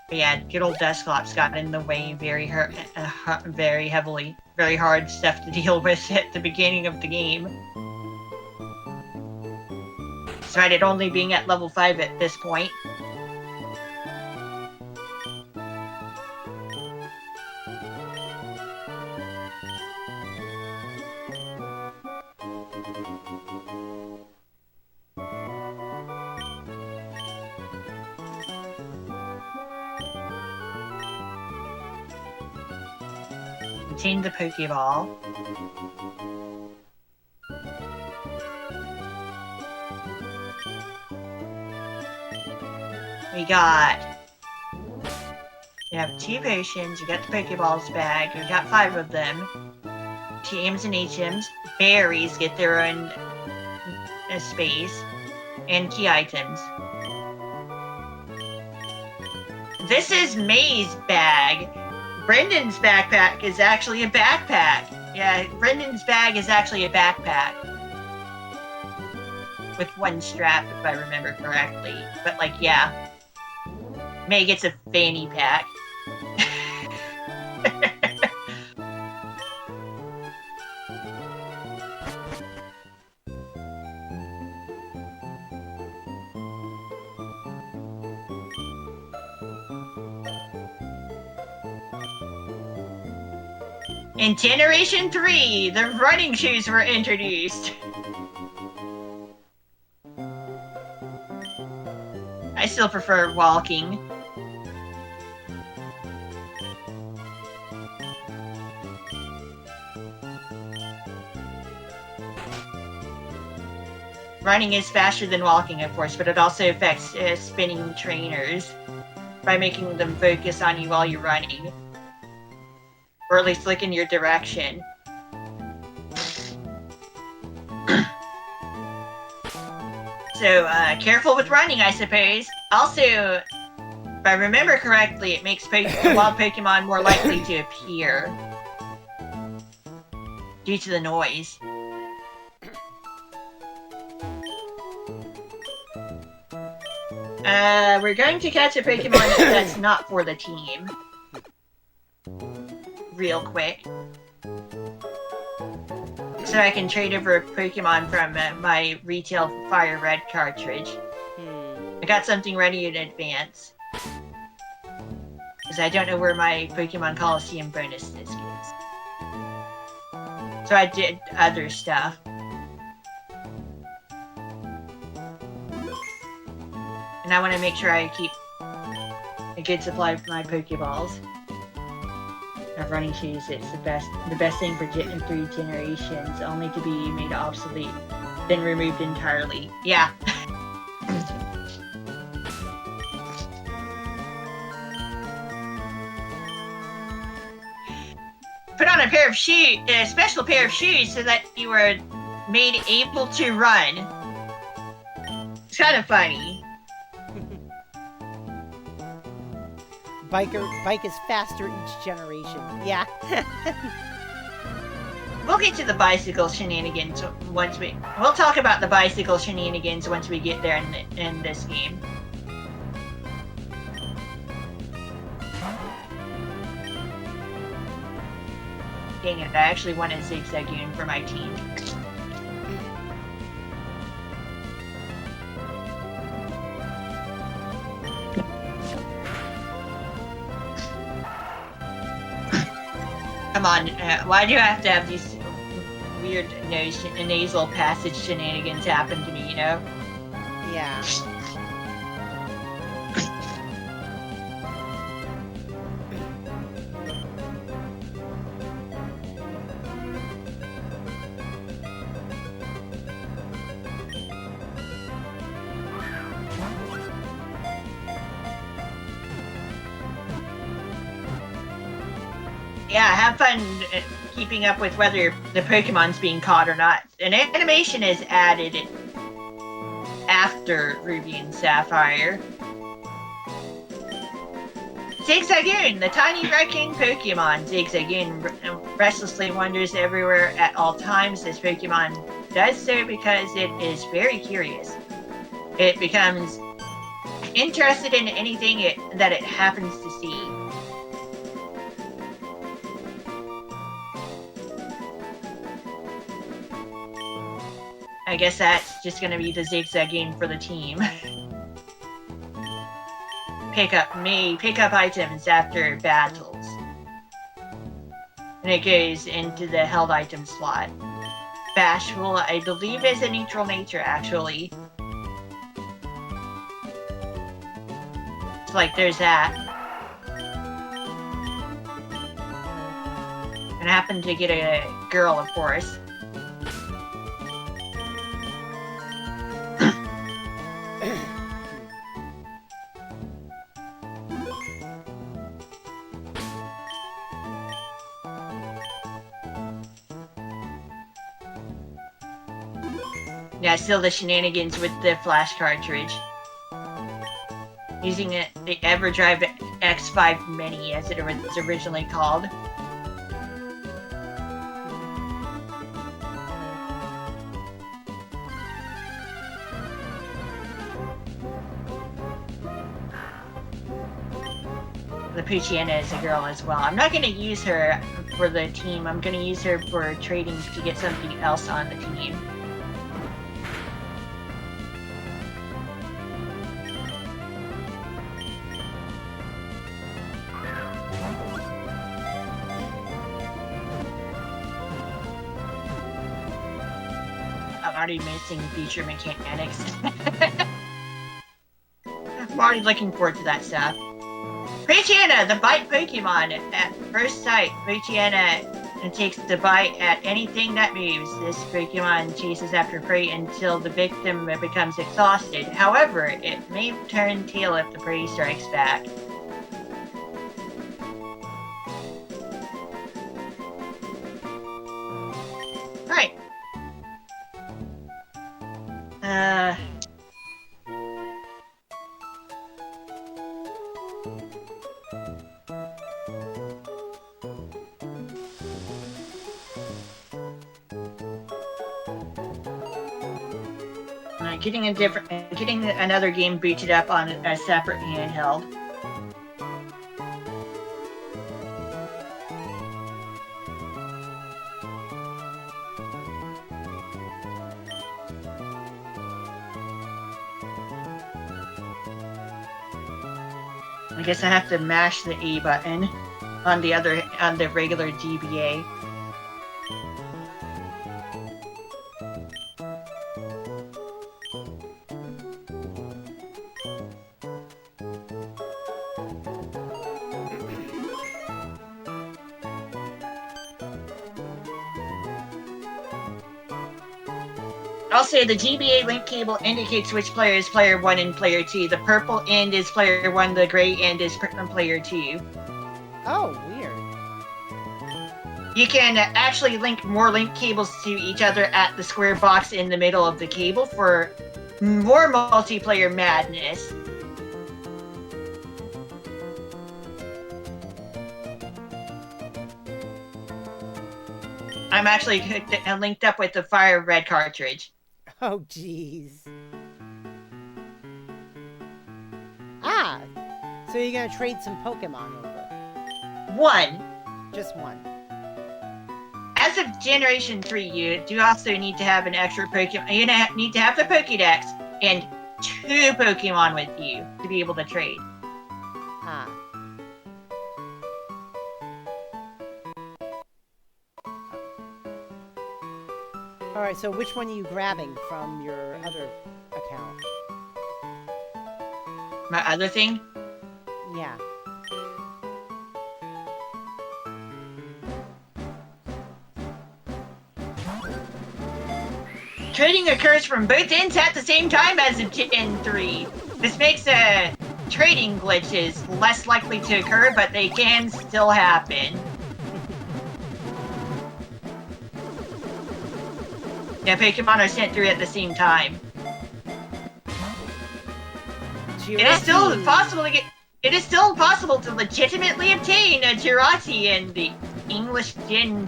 But yeah, good old Dusclops got in the way very heavily. Very hard stuff to deal with at the beginning of the game. Despite it only being at level 5 at this point. Contain the Pokeball. We have 2 potions, we got the Pokeballs bag, we got 5 of them. TMs and HMs. Berries get their own space. And key items. This is May's bag. Brendan's backpack is actually a backpack. Yeah, Brendan's bag is actually a backpack. With 1 strap, if I remember correctly. But, like, yeah. May gets a fanny pack. In Generation 3, the running shoes were introduced. I still prefer walking. Running is faster than walking, of course, but it also affects spinning trainers by making them focus on you while you're running. Or at least look in your direction. So, careful with running, I suppose. Also, if I remember correctly, it makes wild Pokemon more likely to appear. Due to the noise. We're going to catch a Pokemon that's not for the team. Real quick. So I can trade over a Pokemon from my retail Fire Red cartridge. I got something ready in advance. Because I don't know where my Pokemon Coliseum bonus disc is. So I did other stuff. And I want to make sure I good supply of my Pokeballs. Of running shoes, it's the best thing for 3 generations, only to be made obsolete, then removed entirely. Yeah. Put on a special pair of shoes so that you were made able to run. It's kind of funny. Bike is faster each generation. Yeah. We'll get to the bicycle shenanigans once we'll talk about the bicycle shenanigans once we get there in this game. Dang it, I actually wanted Zigzagoon for my team. Come on, why do you have to have these weird nasal passage shenanigans happen to me, you know? Yeah. Yeah, have fun keeping up with whether the Pokemon's being caught or not. An animation is added after Ruby and Sapphire. Zigzagoon, the tiny raccoon Pokemon. Zigzagoon restlessly wanders everywhere at all times. This Pokemon does so because it is very curious. It becomes interested in anything that it happens to see. I guess that's just gonna be the Zigzagoon for the team. Pick up items after battles. And it goes into the held item slot. Bashful, I believe, is a neutral nature, actually. It's like, there's that. And I happen to get a girl, of course. Yeah, still the shenanigans with the flash cartridge. Using the EverDrive X5 Mini, as it was originally called. The Poochyena is a girl as well. I'm not going to use her for the team. I'm going to use her for trading to get something else on the team. I'm already missing feature mechanics. I'm already looking forward to that stuff. Poochyena, the bite Pokemon. At first sight, Poochyena takes the bite at anything that moves. This Pokemon chases after prey until the victim becomes exhausted. However, it may turn tail if the prey strikes back. Right. Getting another game booted up on a separate handheld. I guess I have to mash the A button on the regular GBA. Also, the GBA link cable indicates which player is player 1 and player 2. The purple end is player 1, the gray end is player 2. Oh, weird. You can actually link more link cables to each other at the square box in the middle of the cable for more multiplayer madness. I'm actually linked up with the Fire Red cartridge. Oh, jeez. Ah! So you're gonna trade some Pokemon over? One. Just one. As of Generation 3, you do also need to have an extra Pokemon. You need to have the Pokédex and 2 Pokemon with you to be able to trade. Ah. Alright, so which one are you grabbing from your other account? My other thing? Yeah. Trading occurs from both ends at the same time as of Gen 3. This makes trading glitches less likely to occur, but they can still happen. Yeah, Pokemon are sent through at the same time. It is still possible to legitimately obtain a Jirachi in the English Gen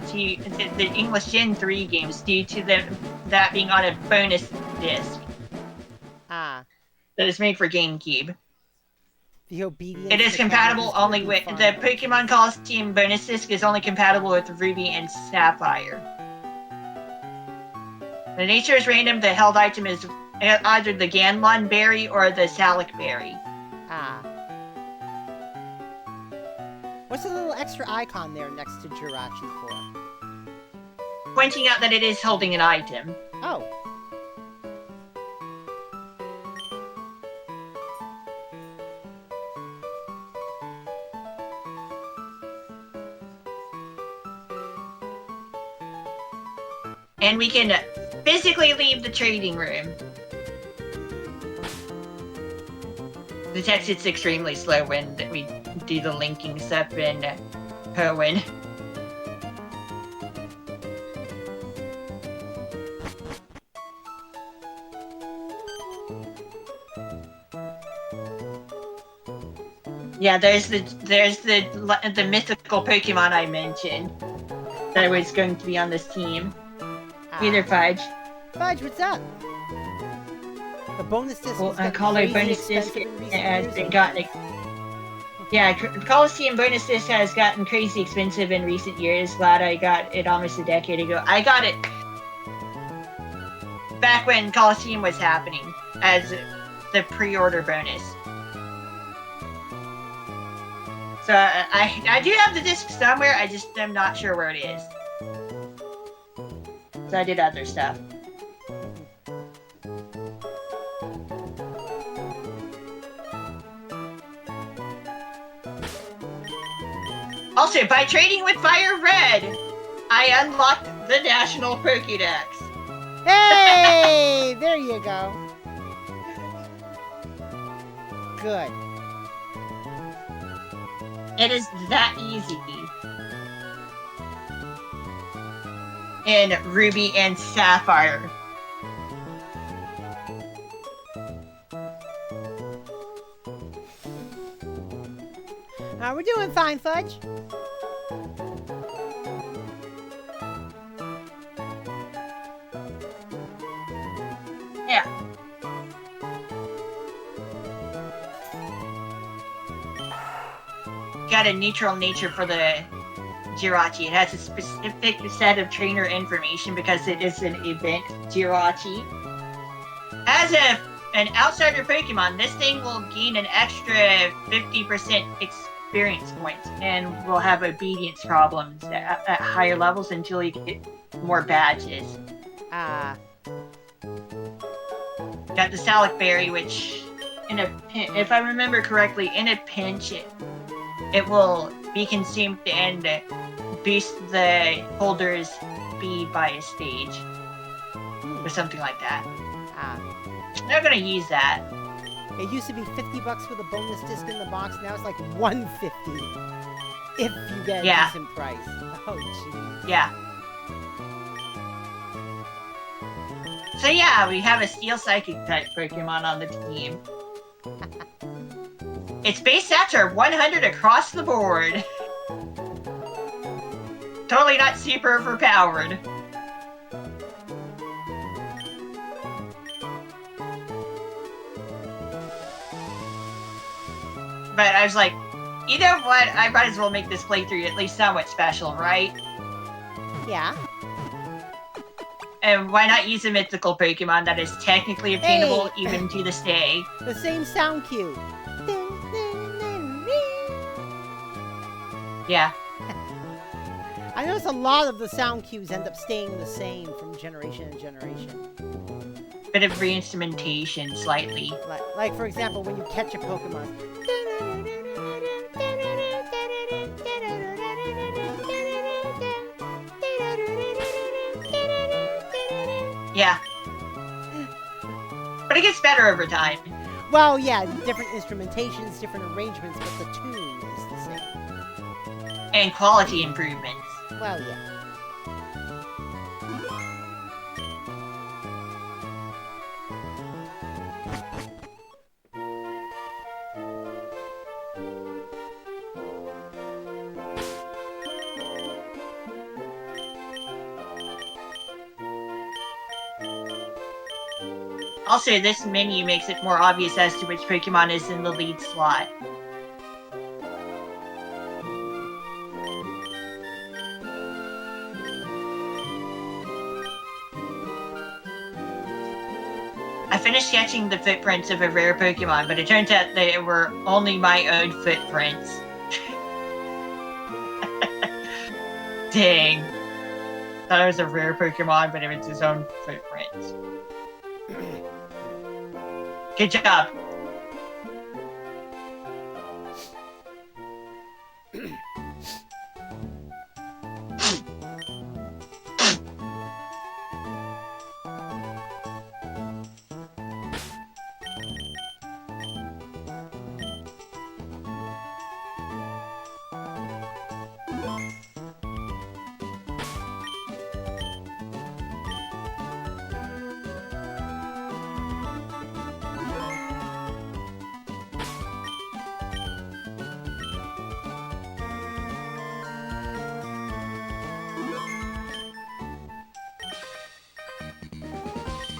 3 games due to that being on a bonus disc. Ah. That is made for GameCube. The obedience. It is compatible only with the Pokemon Coliseum bonus disc is only compatible with Ruby and Sapphire. The nature is random. The held item is either the Ganlon berry or the Salic berry. Ah. What's the little extra icon there next to Jirachi for? Pointing out that it is holding an item. Oh. And we can physically leave the trading room. The text is extremely slow when we do the linking stuff in Hoenn. Yeah, there's the mythical Pokemon I mentioned that was going to be on this team. Either Fudge. Fudge, what's up? The bonus disc. Well, Collab bonus disc has been gotten. Yeah, Coliseum bonus disc has gotten crazy expensive in recent years. Glad I got it almost a decade ago. I got it back when Coliseum was happening as the pre-order bonus. So I do have the disc somewhere. I just am not sure where it is. So I did other stuff. Also, by trading with Fire Red, I unlocked the National Pokédex. Hey! There you go. Good. It is that easy. In Ruby and Sapphire. We're doing fine, Fudge. Yeah. Got a neutral nature for the Jirachi. It has a specific set of trainer information because it is an event Jirachi. As an outsider Pokemon, this thing will gain an extra 50% experience points and will have obedience problems at higher levels until you get more badges. Got the Salic Berry, which, if I remember correctly, in a pinch, it will be consumed and boost the holder's speed by a stage. or something like that. Ah. They're gonna use that. It used to be $50 with a bonus disc in the box. Now it's like $150 if you get a decent price. Oh, jeez. Yeah. So yeah, we have a Steel Psychic type Pokemon on the team. Its base stats are 100 across the board. Totally not super overpowered. But I was like, you know what? I might as well make this playthrough at least somewhat special, right? Yeah. And why not use a mythical Pokemon that is technically obtainable even to this day? The same sound cue. Yeah. I notice a lot of the sound cues end up staying the same from generation to generation. Bit of re-instrumentation, slightly. Like, for example, when you catch a Pokemon. Yeah. But it gets better over time. Well, yeah, different instrumentations, different arrangements, but the tune is the same. And quality improvements. Well, yeah. Also, this menu makes it more obvious as to which Pokemon is in the lead slot. I finished catching the footprints of a rare Pokemon, but it turns out they were only my own footprints. Dang. Thought it was a rare Pokemon, but it was his own footprints. Good job.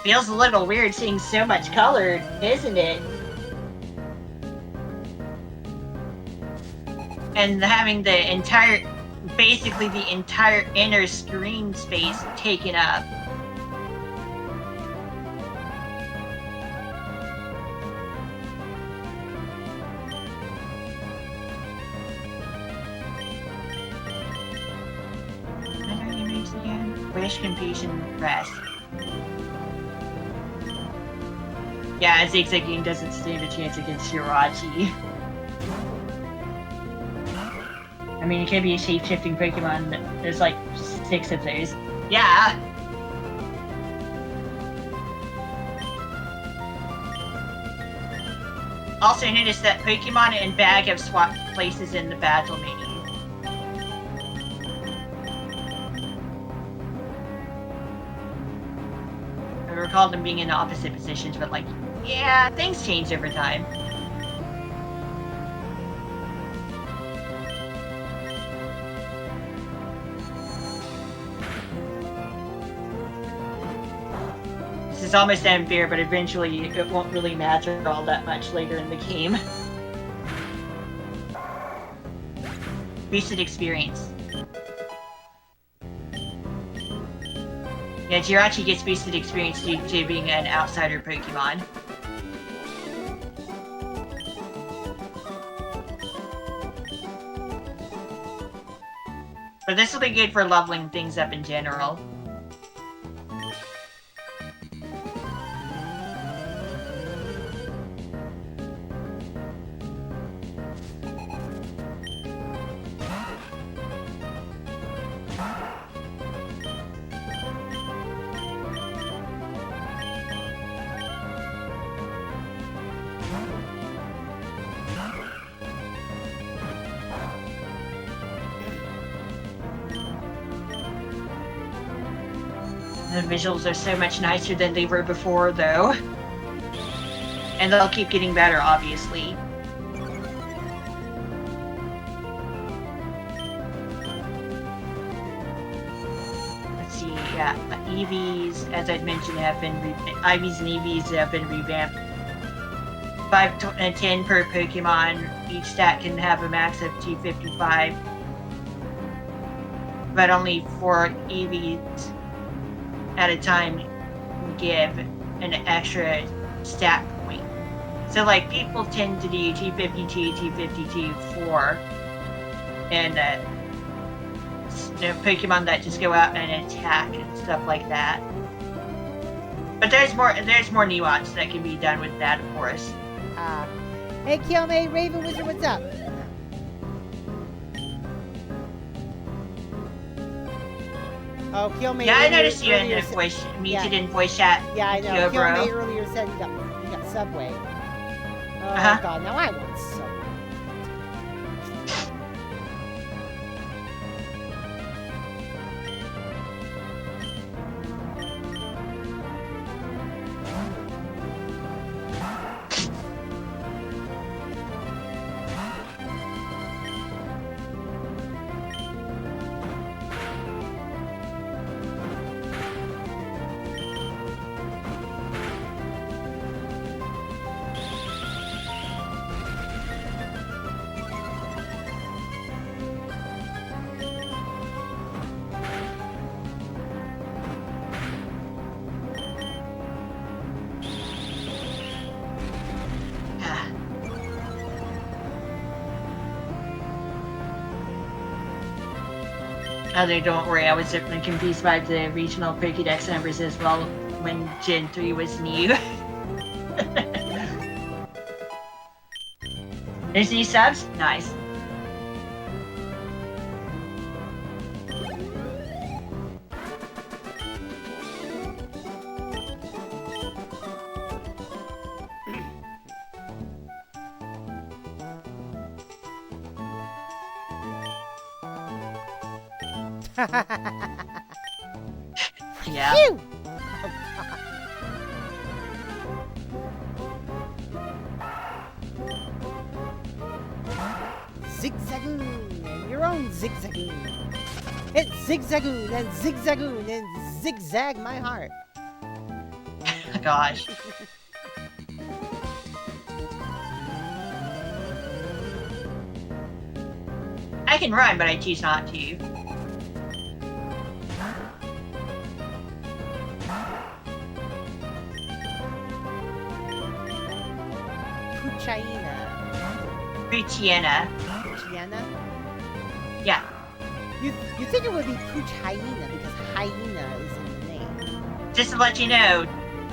Feels a little weird seeing so much color, isn't it? And having the entire, basically the entire inner screen space taken up. What are your names again? Wish, Completion, Rest. Yeah, Zigzagging doesn't stand a chance against Jirachi. I mean, it can be a shape-shifting Pokemon. There's like 6 of those. Yeah! Also notice that Pokemon and Bag have swapped places in the battle menu. I recall them being in opposite positions, but like, yeah, things change over time. This is almost unfair, but eventually it won't really matter all that much later in the game. Boosted experience. Yeah, Jirachi gets boosted experience due to being an outsider Pokemon. But this will be good for leveling things up in general. The visuals are so much nicer than they were before, though. And they'll keep getting better, obviously. Let's see, yeah. EVs, as I'd mentioned, have been IVs and EVs have been revamped. 5 and 10 per Pokemon. Each stat can have a max of 255. But only 4 EVs at a time give an extra stat point. So, like, people tend to do 252, 252, 4. And Pokemon that just go out and attack and stuff like that. But there's more nuance that can be done with that, of course. Hey, Kyome, Raven Wizard, what's up? Oh, Kyome. Yeah, I noticed you in voice muted in voice chat. Yeah, I know. Bro. Kyome earlier said you got Subway. Oh God, now I want Subway. Other, don't worry, I was certainly confused by the regional Pokédex numbers as well when Gen 3 was new. There's new subs? Nice. Yeah. Phew! Zigzagoon and your own zigzagoon. It's zigzagoon and zigzagoon and zigzag my heart. Gosh. I can run, but I choose not to. Puchiana. Puchiana? Yeah. You think it would be Puchiana because hyena is in the name. Just to let you know,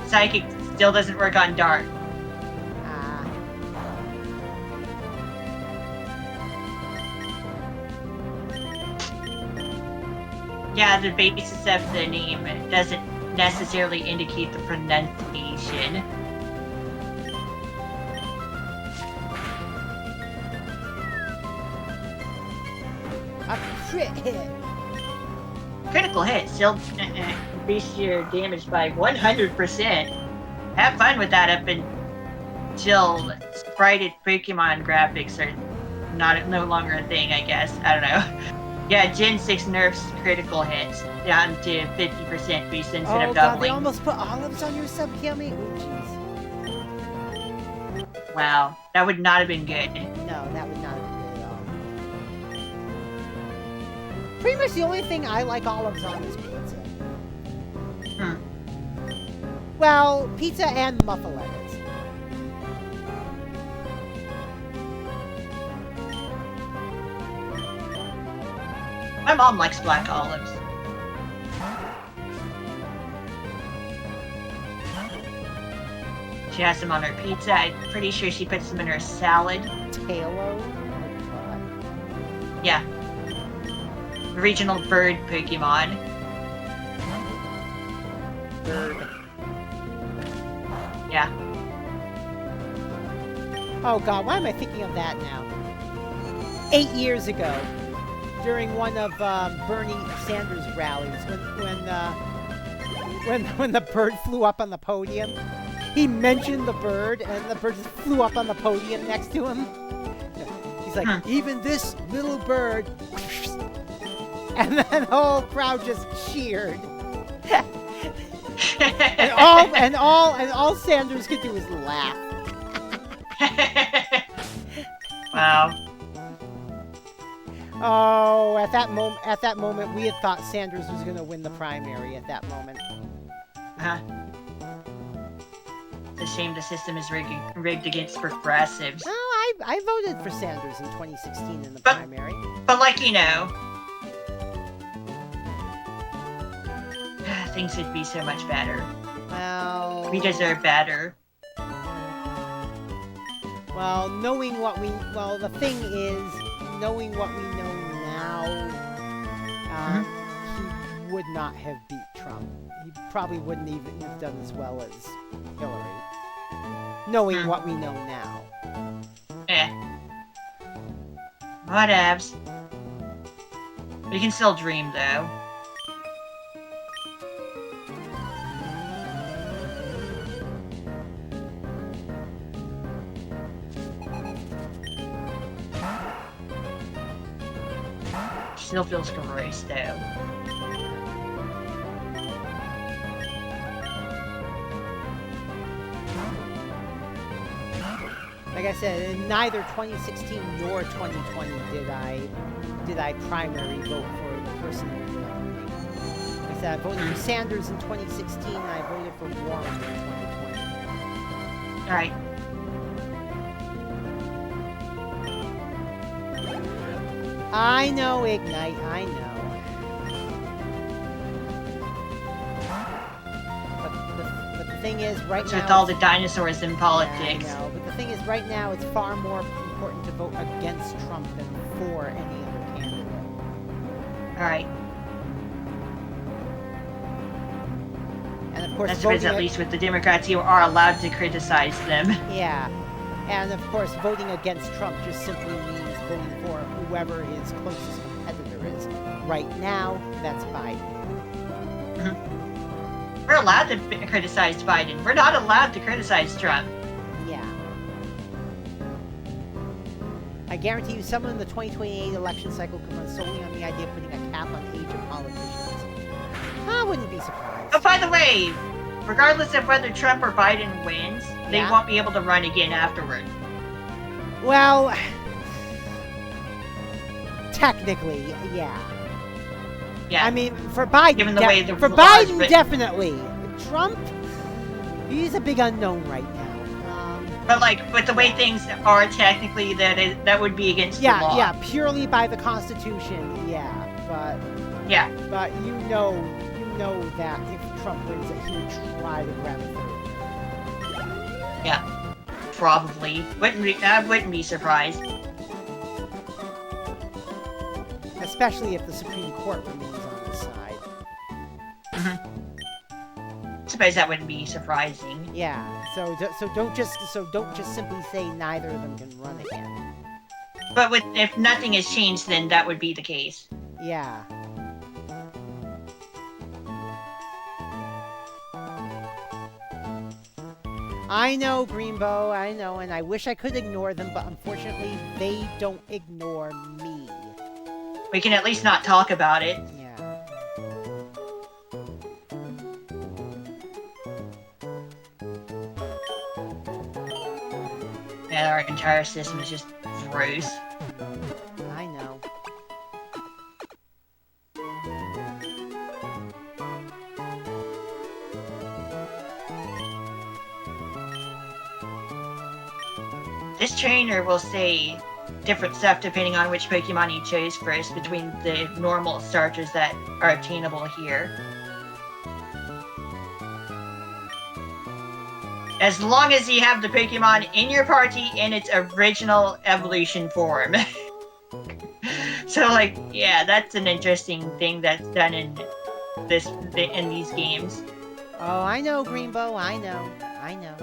Psychic still doesn't work on Dark. Yeah, the basis of the name doesn't necessarily indicate the pronunciation. A crit hit. Critical hit still increase your damage by 100%. Have fun with that up until sprited Pokemon graphics are no longer a thing, I guess. I don't know. Yeah, Gen 6 nerfs critical hits down to 50% boost instead of doubling. God, they almost put olives on your sub, Kimmy. Oh, jeez. Wow, that would not have been good. No, that would not have been good at all. Pretty much the only thing I like olives on is pizza. Well, pizza and muffalettes. My mom likes black olives. She has them on her pizza. I'm pretty sure she puts them in her salad. Talo? Oh, God. Yeah. Regional bird Pokemon. Bird. Yeah. Oh, God, why am I thinking of that now? 8 years ago, during one of Bernie Sanders' rallies, when when the bird flew up on the podium. He mentioned the bird, and the bird just flew up on the podium next to him. He's like, even this little bird, and then the whole crowd just cheered. and all Sanders could do was laugh. Wow. Oh, at that moment, we had thought Sanders was going to win the primary. At that moment. It's a shame the system is rigged against progressives. Oh, I voted for Sanders in 2016 in the primary. But like, you know, things would be so much better. Well, we deserve better. Well, the thing is, knowing what we know now, he would not have beat Trump. He probably wouldn't even have done as well as Hillary. Knowing what we know now. Whatevs. We can still dream, though. Still feels gross, though. Like I said, in neither 2016 nor 2020 did I primary vote for the person who ended up winning. Like I said, I voted for Sanders in 2016, and I voted for Warren in 2020. All right. I know, Ignite. I know. But the thing is, right now... with all the dinosaurs in politics. Yeah, I know. But the thing is, right now, it's far more important to vote against Trump than for any other candidate. All right. And of course, that's because at least with the Democrats, you are allowed to criticize them. Yeah. And of course, voting against Trump just simply means voting for whoever his closest competitor is. Right now, that's Biden. We're allowed to criticize Biden. We're not allowed to criticize Trump. Yeah. I guarantee you someone in the 2028 election cycle could run solely on the idea of putting a cap on age of politicians. I wouldn't be surprised. Oh, by the way, regardless of whether Trump or Biden wins, they won't be able to run again afterward. Well, technically, yeah. Yeah. I mean, for Biden, given the way the for Biden, definitely. Trump, he's a big unknown right now. But like, with the way things are technically, that would be against the law. Yeah, purely by the Constitution, yeah. But but you know that if Trump wins, that he would try to grab a third. Yeah, probably. I wouldn't be surprised. Especially if the Supreme Court remains on his side. I suppose that wouldn't be surprising. Yeah. So don't just simply say neither of them can run again. But if nothing has changed, then that would be the case. Yeah. I know, Greenbow, I know, and I wish I could ignore them, but unfortunately, they don't ignore me. We can at least not talk about it. Yeah. Yeah, our entire system is just gross. I know. This trainer will say different stuff depending on which Pokemon you chose first between the normal starters that are obtainable here. As long as you have the Pokemon in your party in its original evolution form. So like, yeah, that's an interesting thing that's done in these games. Oh, I know, Greenbow, I know. I know.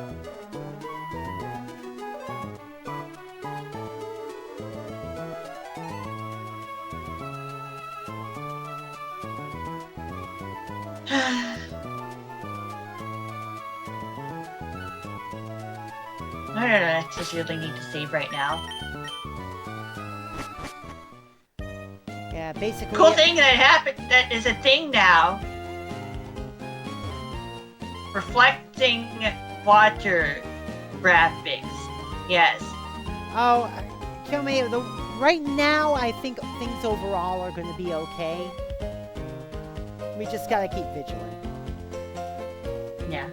I don't necessarily need to save right now. Yeah, basically. Cool thing that happened. That is a thing now. Reflecting water graphics. Yes. Oh, Kilme, right now I think things overall are going to be okay. We just gotta keep vigilant. Yeah.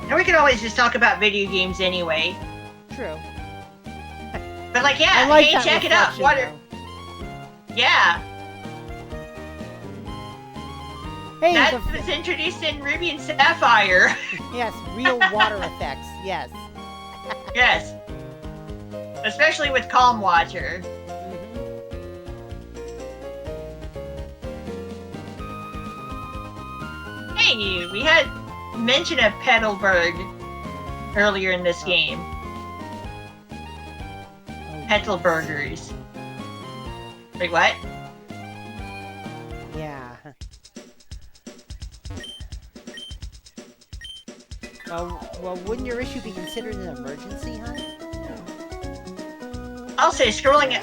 And we can always just talk about video games anyway. True. But like, yeah, like hey, check it out. Water. Yeah. Hey, that was introduced in Ruby and Sapphire. Yes, real water effects. Yes. Yes. Especially with Calm Water. Mm-hmm. Hey, we had mention of Petalburg earlier in this game. Petalburgers. Wait, what? Yeah. Well, wouldn't your issue be considered an emergency, huh? I'll say scrolling.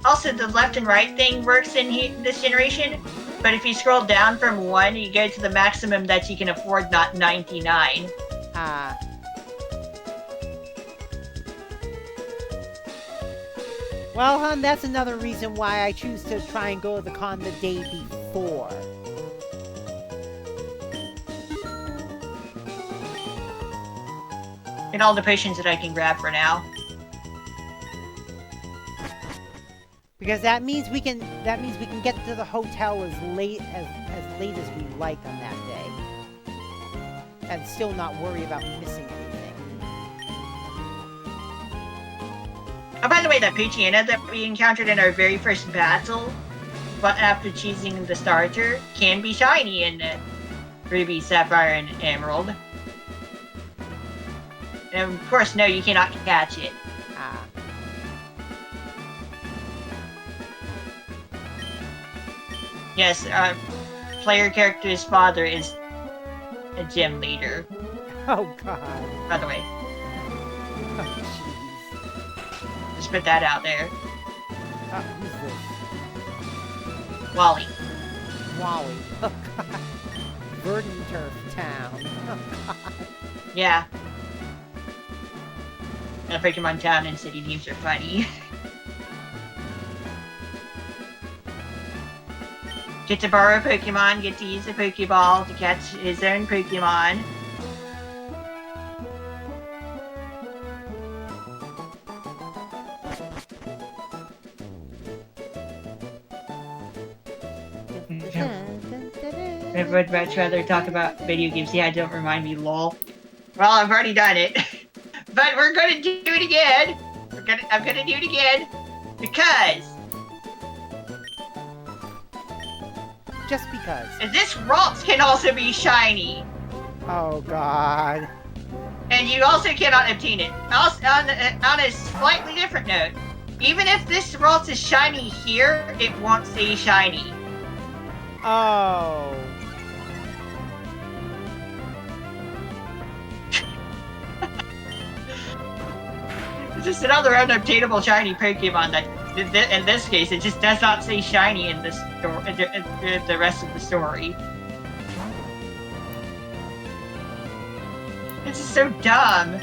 Also, the left and right thing works in this generation, but if you scroll down from 1, you go to the maximum that you can afford, not 99. Ah. Well, hon, that's another reason why I choose to try and go to the con the day before. And all the potions that I can grab for now. Because that means we can get to the hotel as late as we like on that day. And still not worry about missing anything. Oh, by the way, that Poochyena that we encountered in our very first battle, but after choosing the starter, can be shiny in Ruby, Sapphire, and Emerald. And of course, no, you cannot catch it. Ah. Yes, our player character's father is a gym leader. Oh god. By the way. Oh jeez. Just put that out there. Who's this? Wally. Wally. Oh god. Verdant Turf Town. Oh god. Yeah. And Pokemon Town and City names are funny. Get to borrow a Pokemon, get to use a Pokeball to catch his own Pokemon. I would much rather talk about video games. Yeah, don't remind me, lol. Well, I've already done it. But we're gonna do it again. I'm gonna do it again. Because... Just because. this Ralts can also be shiny. Oh god. And you also cannot obtain it. Also, on a slightly different note, even if this Ralts is shiny here, it won't say shiny. Oh. It's just another unobtainable shiny Pokemon that, in this case, it just does not say shiny in the rest of the story. It's just so dumb.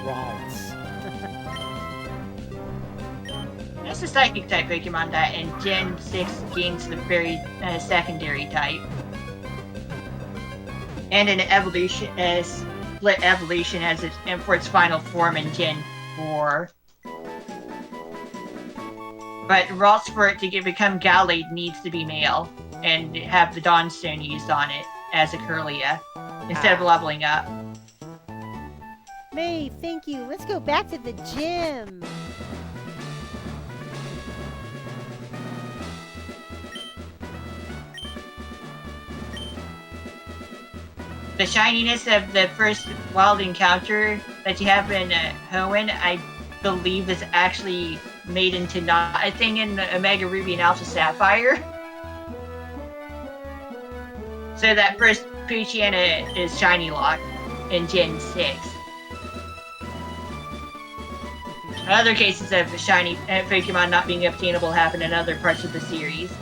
Ralts. That's a Psychic type Pokemon that in Gen 6 gains the very secondary type. And an evolution, split evolution as for its final form in Gen 4. But Ralts, for it to become Gallade, needs to be male and have the Dawnstone used on it as a Curlia instead of leveling up. May, thank you. Let's go back to the gym. The shininess of the first wild encounter that you have in Hoenn, I believe, is actually made into not a thing in Omega Ruby and Alpha Sapphire. So that first Poochyena is Shiny Lock in Gen 6. Other cases of shiny Pokemon not being obtainable happen in other parts of the series.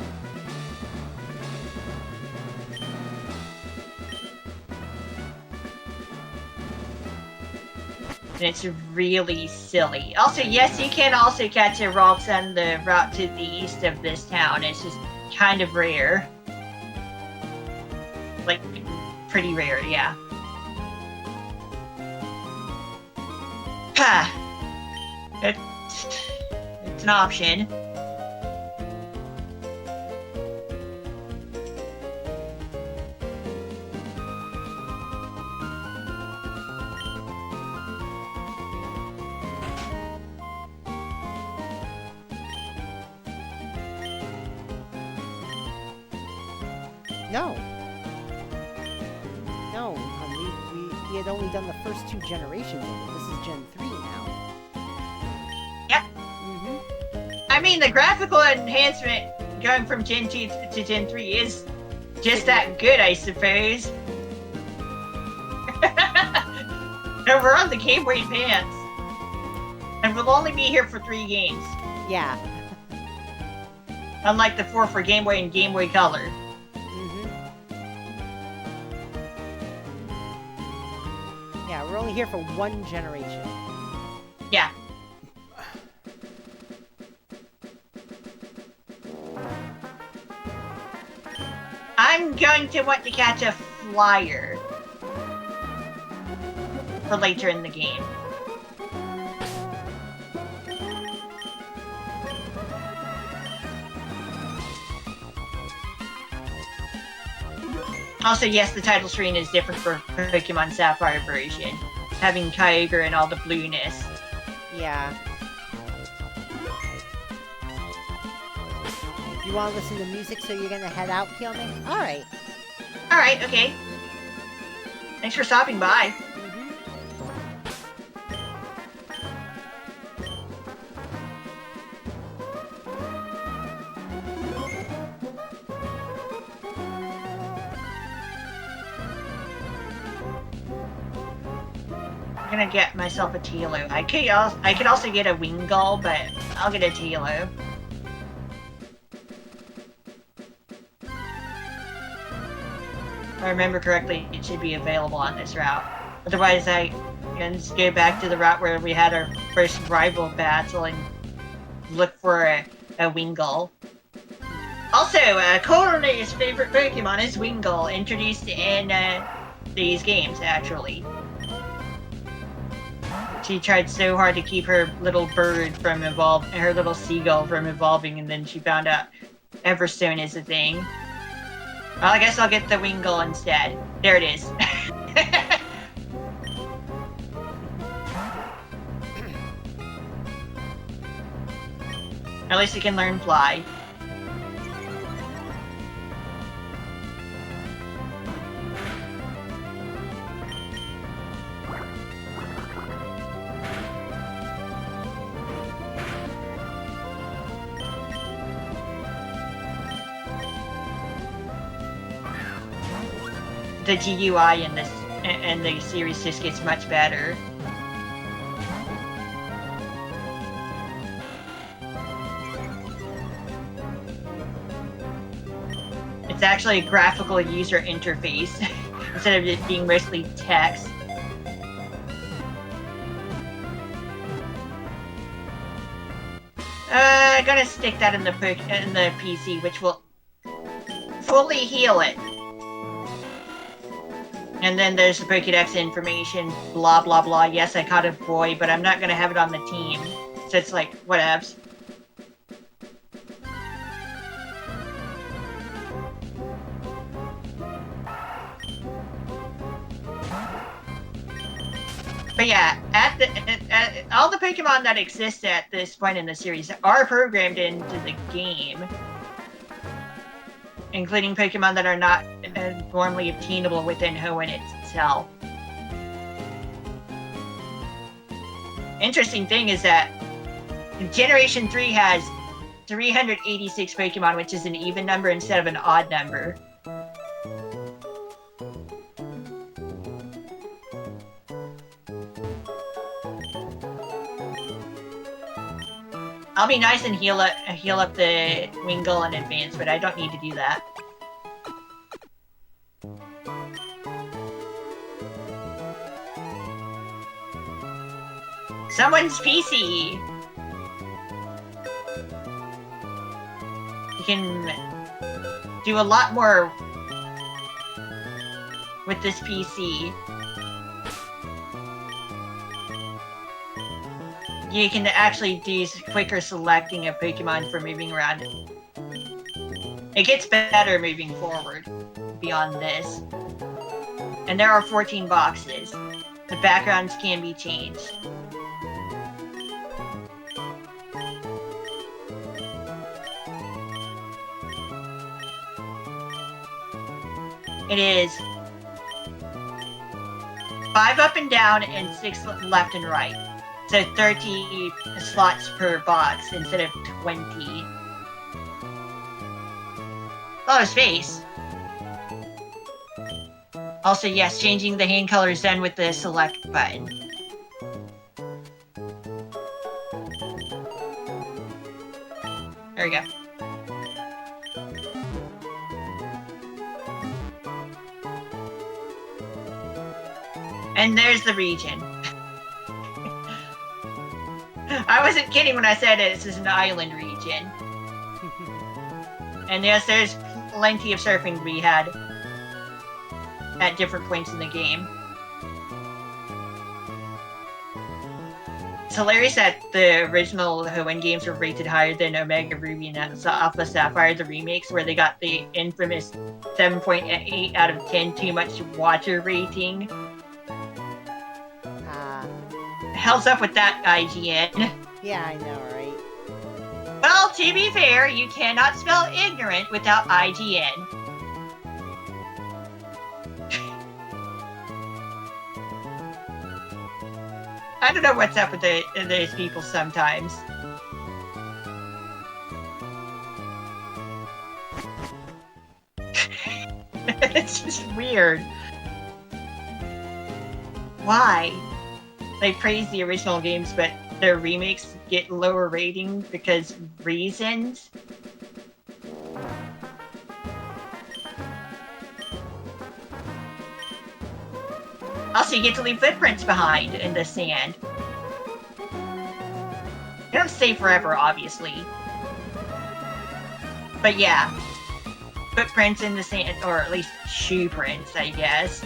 And it's really silly. Also, yes, you can also catch a Ralts on the route to the east of this town. It's just kind of rare. Like, pretty rare, yeah. It's an option. No. No, we had only done the first 2 generations of it. This is Gen 3 now. Yep. I mean, the graphical enhancement going from Gen 2 to Gen 3 is just that good, I suppose. And we're on the Game Boy Advance. And we'll only be here for 3 games. Yeah. Unlike the 4 for Game Boy and Game Boy Color. Yeah, we're only here for 1 generation. Yeah. I'm going to want to catch a flyer for later in the game. Also, yes, the title screen is different for Pokemon Sapphire version, having Kyogre and all the blueness. Yeah. You want to listen to music, so you're gonna head out, Kiyomi? Alright. Alright, okay. Thanks for stopping by. I'm gonna get myself a Tilo. I could also get a Wingull, but I'll get a Tilo. If I remember correctly, it should be available on this route. Otherwise, I can just go back to the route where we had our first rival battle and look for a Wingull. Also, Corona's favorite Pokemon is Wingull, introduced in these games, actually. She tried so hard to keep her little bird from evolving, her little seagull from evolving, and then she found out Everstone is a thing. Well, I guess I'll get the Wingull instead. There it is. At least it can learn Fly. The GUI in this and the series just gets much better. It's actually a graphical user interface instead of it being mostly text. I'm gonna stick that in the PC, which will fully heal it. And then there's the Pokédex information, blah blah blah. Yes, I caught a boy, but I'm not gonna have it on the team. So it's like, whatevs. But yeah, all the Pokemon that exist at this point in the series are programmed into the game. Including Pokemon that are not normally obtainable within Hoenn itself. Interesting thing is that Generation 3 has 386 Pokemon, which is an even number instead of an odd number. I'll be nice and heal up the Wingull in advance, but I don't need to do that. Someone's PC! You can do a lot more with this PC. You can actually do quicker selecting of Pokemon for moving around. It gets better moving forward beyond this. And there are 14 boxes. The backgrounds can be changed. It is 5 up and down and 6 left and right. So 30 slots per box instead of 20. Oh, his face. Also, yes, changing the hand color is done with the select button. There we go. And there's the region. I wasn't kidding when I said this is an island region. And yes, there's plenty of surfing to be had at different points in the game. It's hilarious that the original Hoenn games were rated higher than Omega Ruby and Alpha Sapphire, the remakes, where they got the infamous 7.8 out of 10 too much water rating. Hell's up with that, IGN. Yeah, I know, right? Well, to be fair, you cannot spell ignorant without IGN. I don't know what's up with those people sometimes. It's just weird. Why? They praise the original games, but their remakes get lower rating because reasons. Also, you get to leave footprints behind in the sand. They don't stay forever, obviously. But yeah. Footprints in the sand, or at least shoe prints, I guess.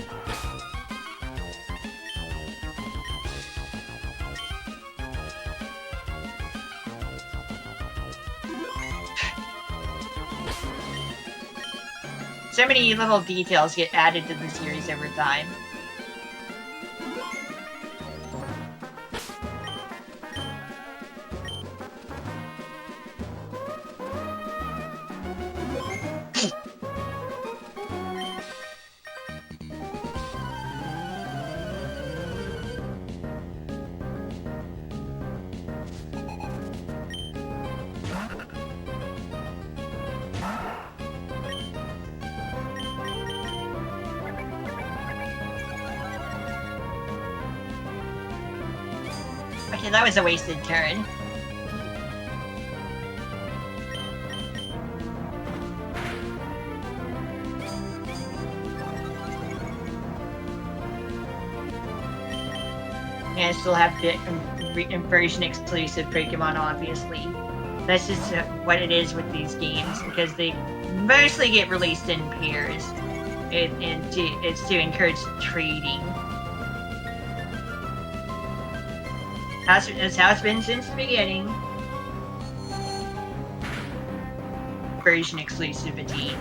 So many little details get added to the series over time. Okay, that was a wasted turn. And I still have the version exclusive Pokemon, obviously. That's just what it is with these games, because they mostly get released in pairs. It's to encourage trading. That's how it's been since the beginning. Version exclusivity.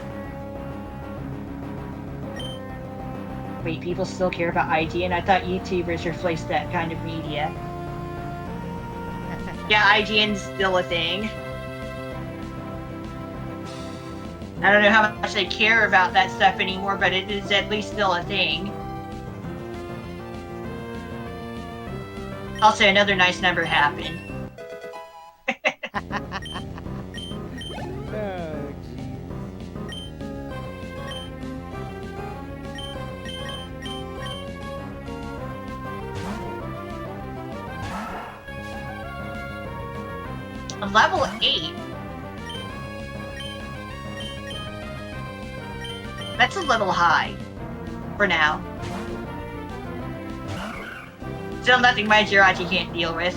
Wait, people still care about IGN? I thought YouTubers replaced that kind of media. Yeah, IGN's still a thing. I don't know how much they care about that stuff anymore, but it is at least still a thing. Also, another nice number happened. Level 8? That's a little high. For now. Still nothing my Jirachi can't deal with.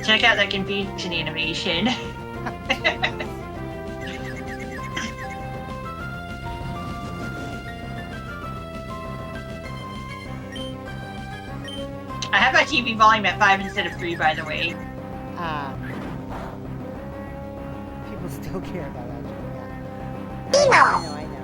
Check out that confusion animation. I have my TV volume at 5 instead of 3, by the way. People still care about that. Yeah. I know.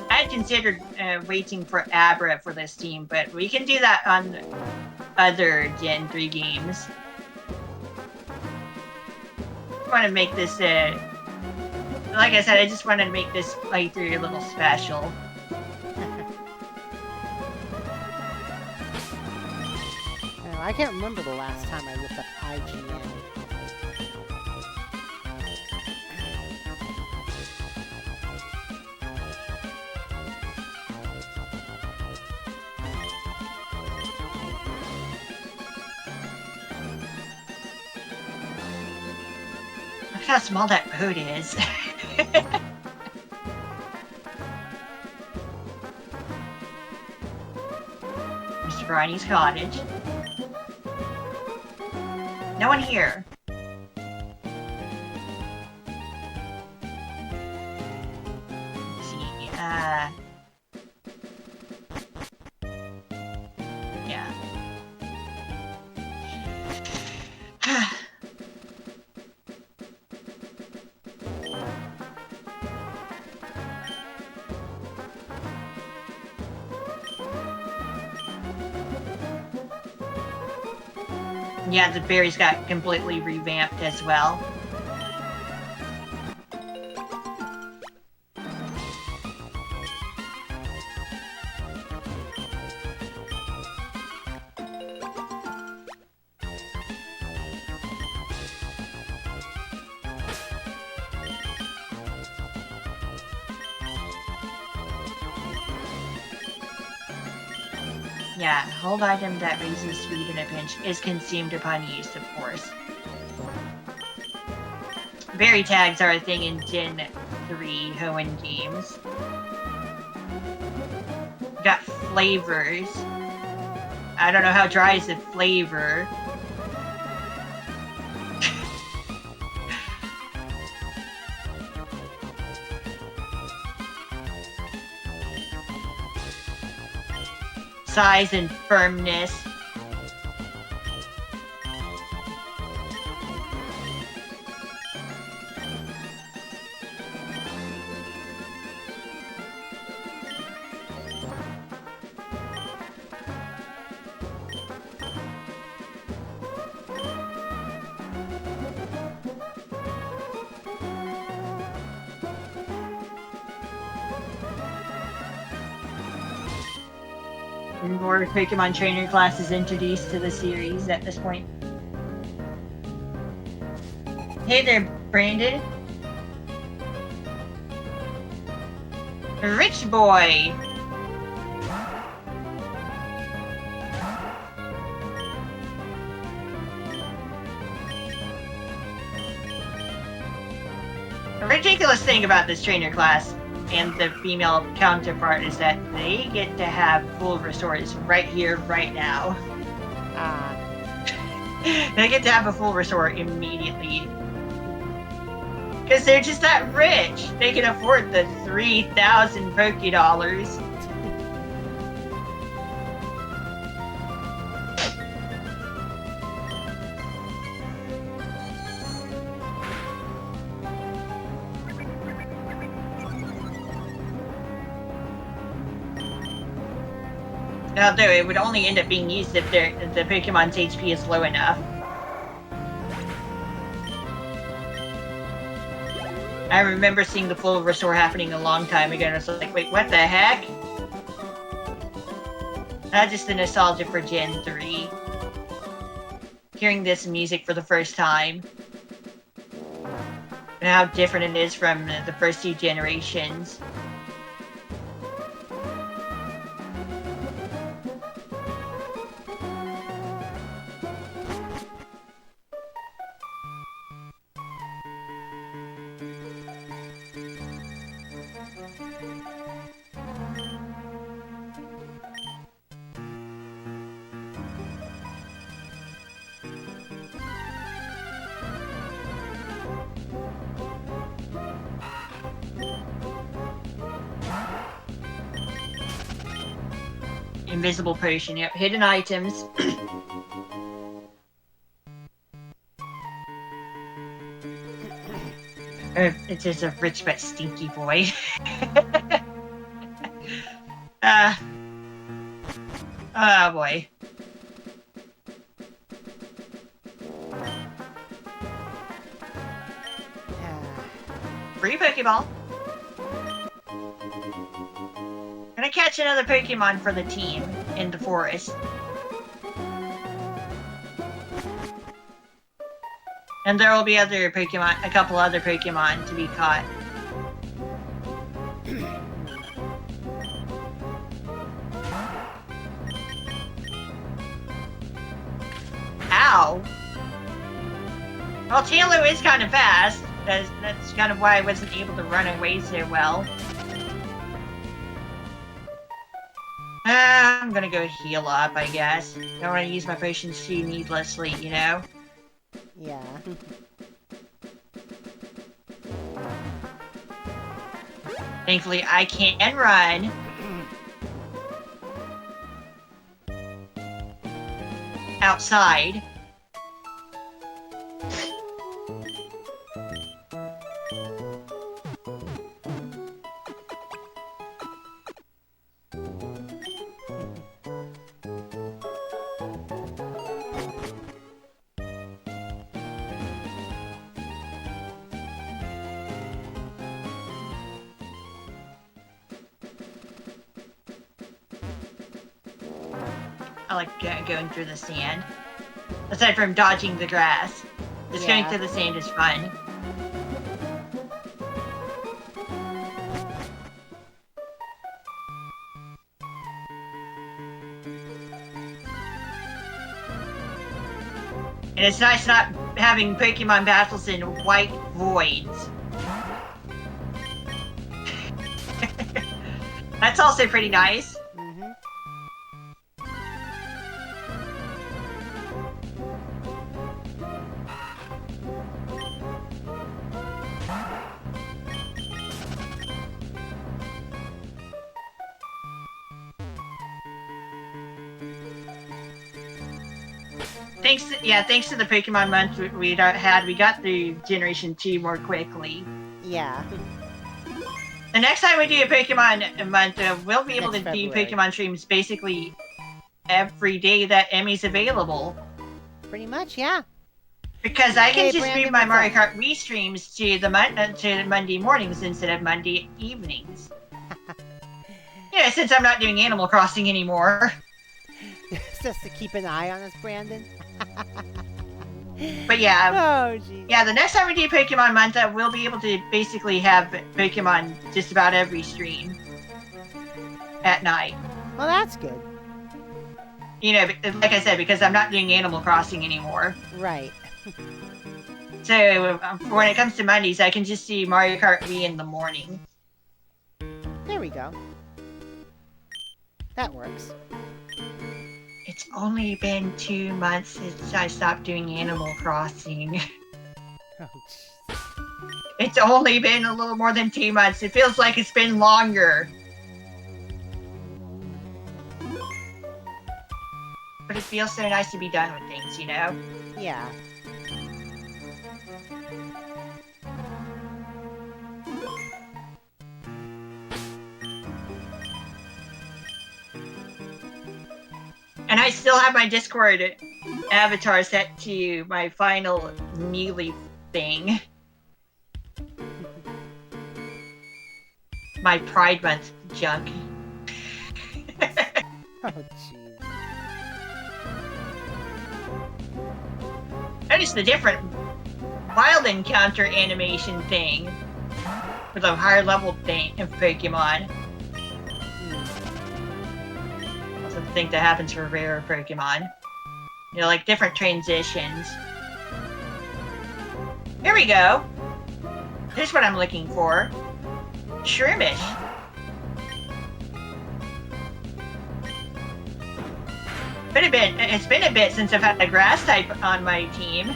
I had considered waiting for Abra for this team, but we can do that on other Gen 3 games. I want to make this, like I said, I just want to make this playthrough a little special. I can't remember the last time I looked up IGN. Look how small that boat is. Mr. Briney's cottage. No one here. Let's see, yeah. Yeah, the berries got completely revamped as well. Yeah, hold item that raises speed in a pinch is consumed upon use, of course. Berry tags are a thing in Gen 3 Hoenn games. Got flavors. I don't know how dry is the flavor. Size and firmness. More Pokemon trainer classes introduced to the series at this point. Hey there, Brandon. Rich boy. The ridiculous thing about this trainer class and the female counterpart is that they get to have full restores right here, right now. They get to have a full restore immediately. Because they're just that rich. They can afford the 3,000 Poké-Dollars. Although it would only end up being used if the Pokemon's HP is low enough. I remember seeing the full restore happening a long time ago, and I was like, wait, what the heck? That's just the nostalgia for Gen 3. Hearing this music for the first time. And how different it is from the first 2 generations. Invisible potion, yep. Hidden items. It's just a rich but stinky boy. Oh boy. Free Pokeball. Gonna catch another Pokemon for the team in the forest. And there will be other Pokemon, a couple other Pokemon to be caught. Ow! Well, Taylor is kind of fast. That's kind of why I wasn't able to run away so well. I'm gonna go heal up, I guess. Don't want to use my potions too needlessly, you know? Yeah. Thankfully, I can run. Outside. I like going through the sand. Aside from dodging the grass. Just going through the sand is fun. And it's nice not having Pokemon battles in white voids. That's also pretty nice. Thanks to the Pokemon month we got through Generation 2 more quickly. Yeah. The next time we do a Pokemon month, we'll be able to February. do Pokemon streams basically every day that Emmy's available. Pretty much, yeah. Because I can Hey, just Brandon, move my what's Mario up? Kart Wii streams to the to Monday mornings instead of Monday evenings. Yeah, since I'm not doing Animal Crossing anymore. Just to keep an eye on us, Brandon. But yeah. Oh, jeez. Yeah, the next time we do Pokemon month, we'll be able to basically have Pokemon just about every stream at night. Well, that's good. You know, like I said, because I'm not doing Animal Crossing anymore. Right. So when it comes to Mondays, I can just do Mario Kart Wii in the morning. There we go. That works. It's only been 2 months since I stopped doing Animal Crossing. Oh, jeez. It's only been a little more than 2 months. It feels like it's been longer. But it feels so nice to be done with things, you know? Yeah. And I still have my Discord avatar set to my final melee thing. My Pride Month junk. Oh, jeez. Notice the different wild encounter animation thing for the higher level thing of Pokemon. Also the thing that happens for rare Pokemon. You know, like different transitions. Here we go. Here's what I'm looking for. Shroomish. It's been a bit since I've had a grass type on my team.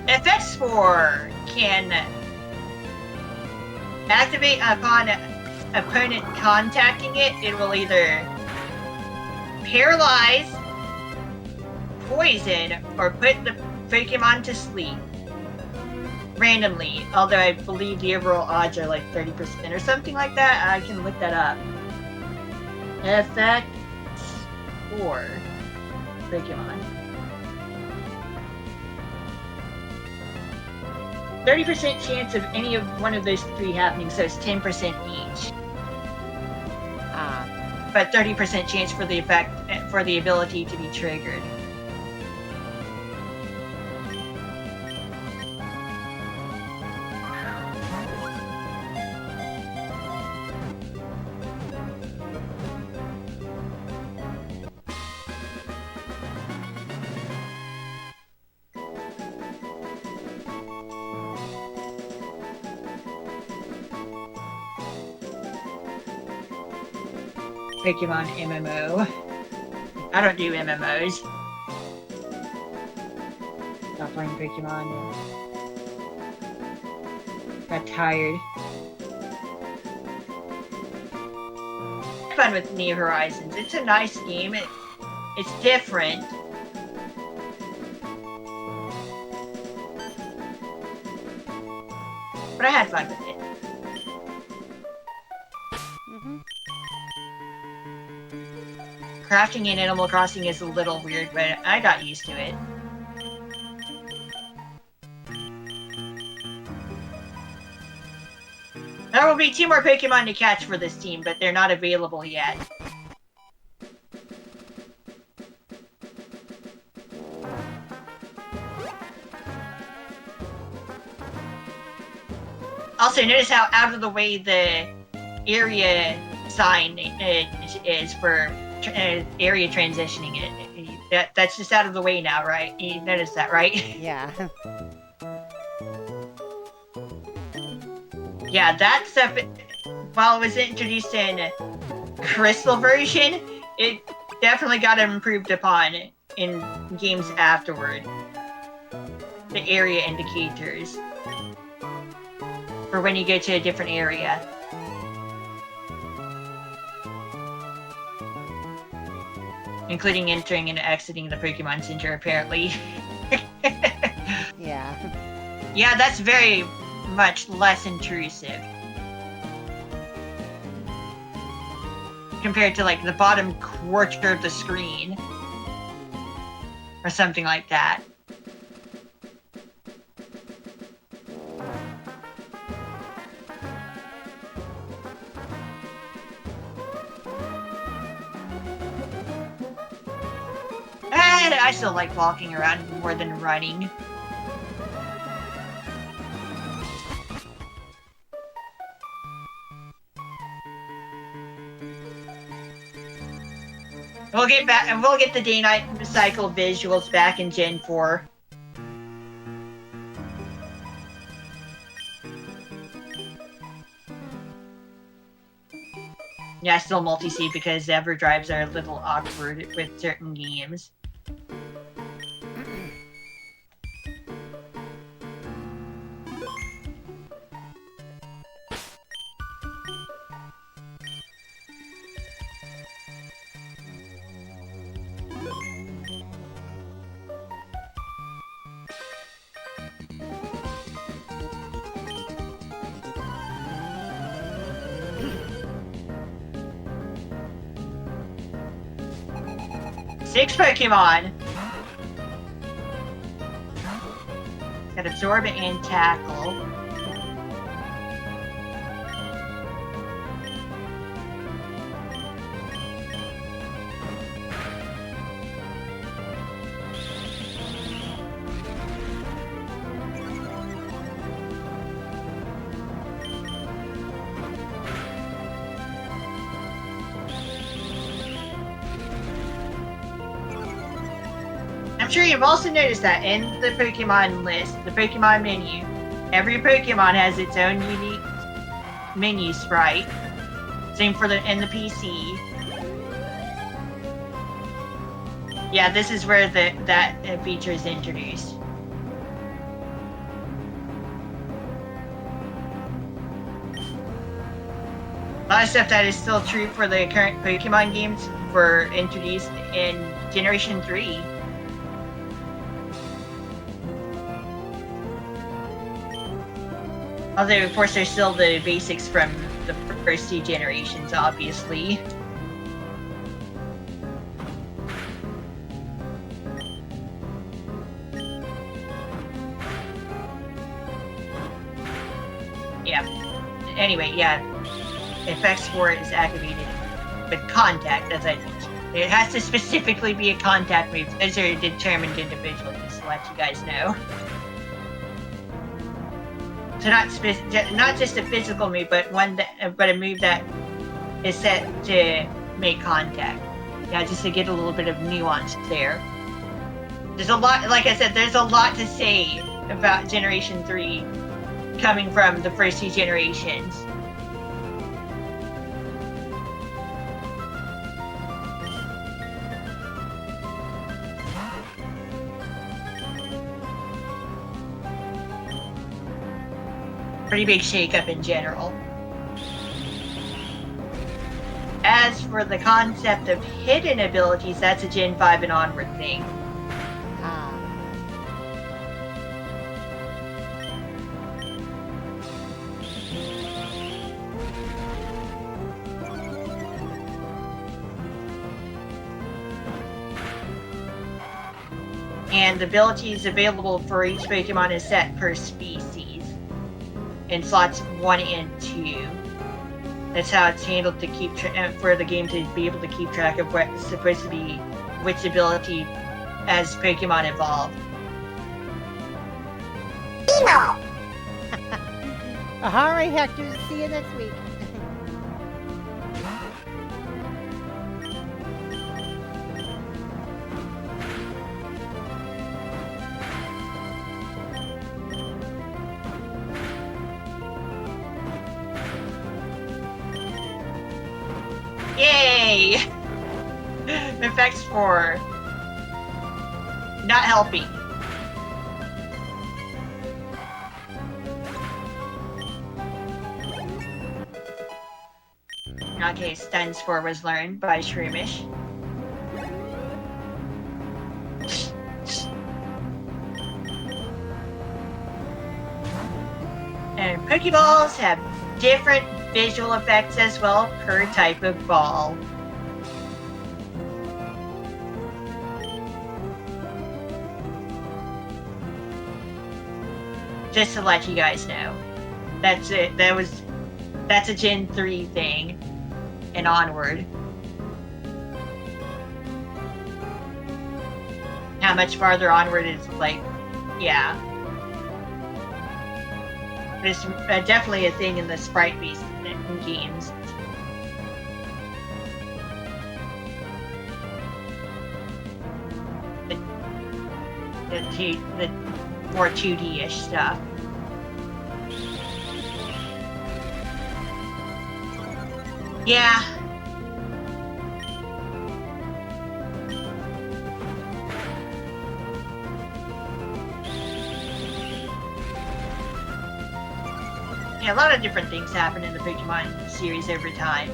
Effect Spore can activate upon opponent contacting it. It will either paralyze, poison, or put the Pokemon to sleep randomly, although I believe the overall odds are like 30% or something like that. I can look that up. Effect for Pokemon. 30% chance of any of one of those three happening, so it's 10% each. But 30% chance for the effect, for the ability to be triggered. Pokemon MMO. I don't do MMOs. Stop playing Pokemon. Got tired. Fun with New Horizons. It's a nice game. It's different. But I had fun with it. Crafting in Animal Crossing is a little weird, but I got used to it. There will be 2 more Pokemon to catch for this team, but they're not available yet. Also, notice how out of the way the area sign is for area transitioning it. That's just out of the way now, right? You noticed that, right? Yeah. Yeah, that stuff, while it was introduced in Crystal version, it definitely got improved upon in games afterward. The area indicators. For when you go to a different area. Including entering and exiting the Pokemon Center, apparently. Yeah. Yeah, that's very much less intrusive. Compared to, like, the bottom quarter of the screen. Or something like that. And I still like walking around more than running. We'll get back, and we'll get the day-night cycle visuals back in Gen 4. Yeah, still multi-seed because Everdrives are a little awkward with certain games. Six Pokemon! Got Absorb and Tackle. I'm sure you've also noticed that in the Pokemon list, the Pokemon menu, every Pokemon has its own unique menu sprite. Same for in the PC. Yeah, this is where that feature is introduced. A lot of stuff that is still true for the current Pokemon games were introduced in Generation 3. Although, of course, there's still the basics from the first 2 generations, obviously. Yeah. Anyway, yeah. Effects for it is activated. But contact, as I mentioned. It has to specifically be a contact move. Those are determined individually, just to let you guys know. So not just a physical move, but a move that is set to make contact. Yeah, just to get a little bit of nuance there. There's a lot, like I said, there's a lot to say about Generation 3 coming from the first 2 generations. Pretty big shakeup in general. As for the concept of hidden abilities, that's a Gen 5 and onward thing. And the abilities available for each Pokemon is set per species. In slots 1 and 2. That's how it's handled to keep for the game to be able to keep track of what's supposed to be which ability as Pokemon evolve. Alright, Hector. See you next week. Yay! Effects for not helping. Okay, Stun Spore was learned by Shroomish. And Pokeballs have different visual effects as well per type of ball. Just to let you guys know. That's it. That's a Gen 3 thing. And onward. How much farther onward is like, yeah. There's definitely a thing in the sprite-based games. The more 2D-ish stuff. Yeah. Yeah, a lot of different things happen in the Pokemon series over time.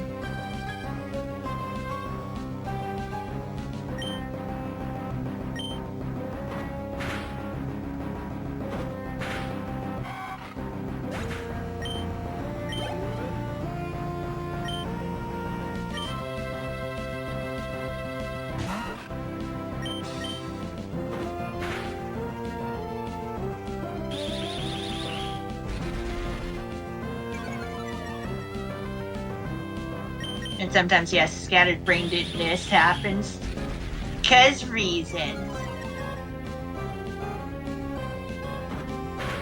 And sometimes, yes, scattered brainedness happens. 'Cause reasons.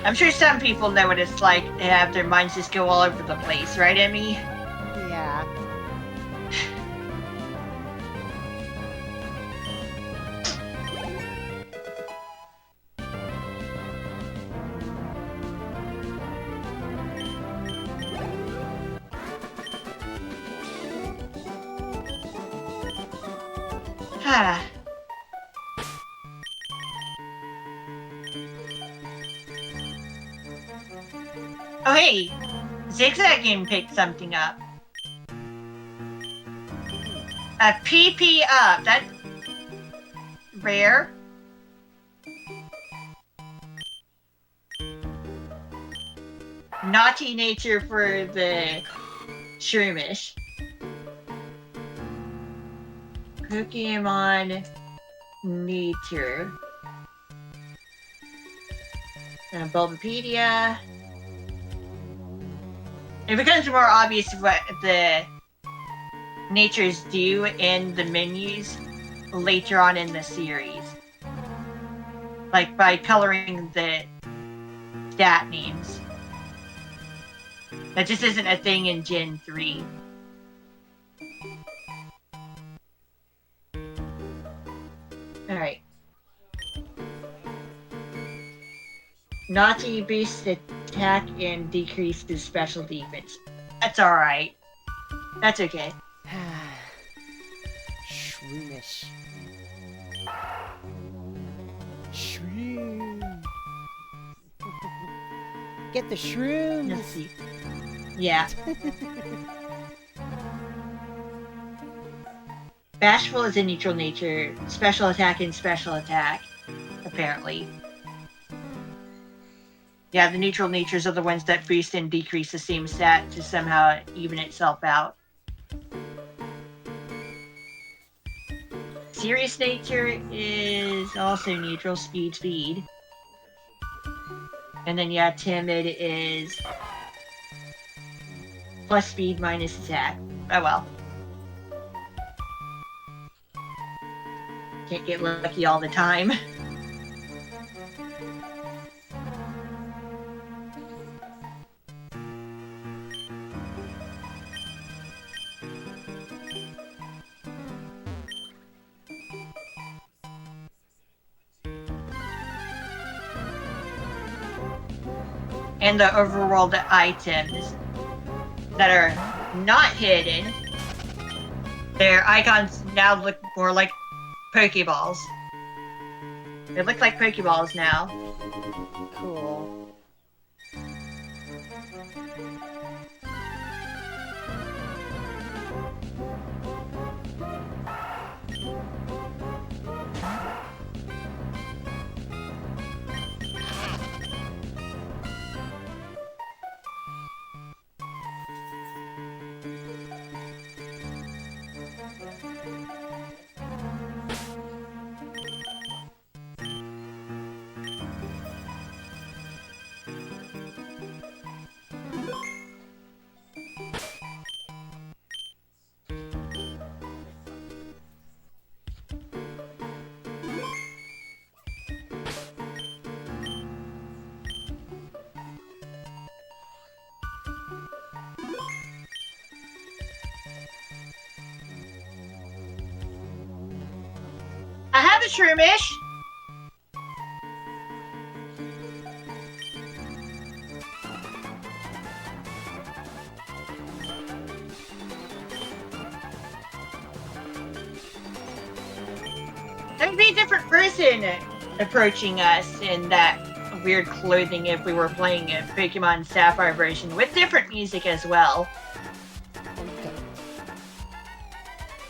I'm sure some people know what it's like to have their minds just go all over the place, right, Emmy? Yeah. Oh, hey, Zigzagging picked something up. A PP up. That's rare. Naughty nature for the Shroomish. Pokemon nature. Bulbapedia. It becomes more obvious what the natures do in the menus later on in the series. Like by coloring the stat names. That just isn't a thing in Gen 3. Alright. Naughty boosts attack and decreases special defense. That's alright. That's okay. Shroomish. Shroom. Get the shrooms. Let's see. Yeah. Bashful is a neutral nature. Special attack and special attack, apparently. Yeah, the neutral natures are the ones that boost and decrease the same stat to somehow even itself out. Serious nature is also neutral, speed. And then, yeah, timid is plus speed minus attack. Oh well. Can't get lucky all the time. And the overworld items that are not hidden, their icons now look more like Pokeballs. They look like Pokeballs now. Cool. I have a Shroomish! That would be a different person approaching us in that weird clothing if we were playing a Pokemon Sapphire version with different music as well. Okay.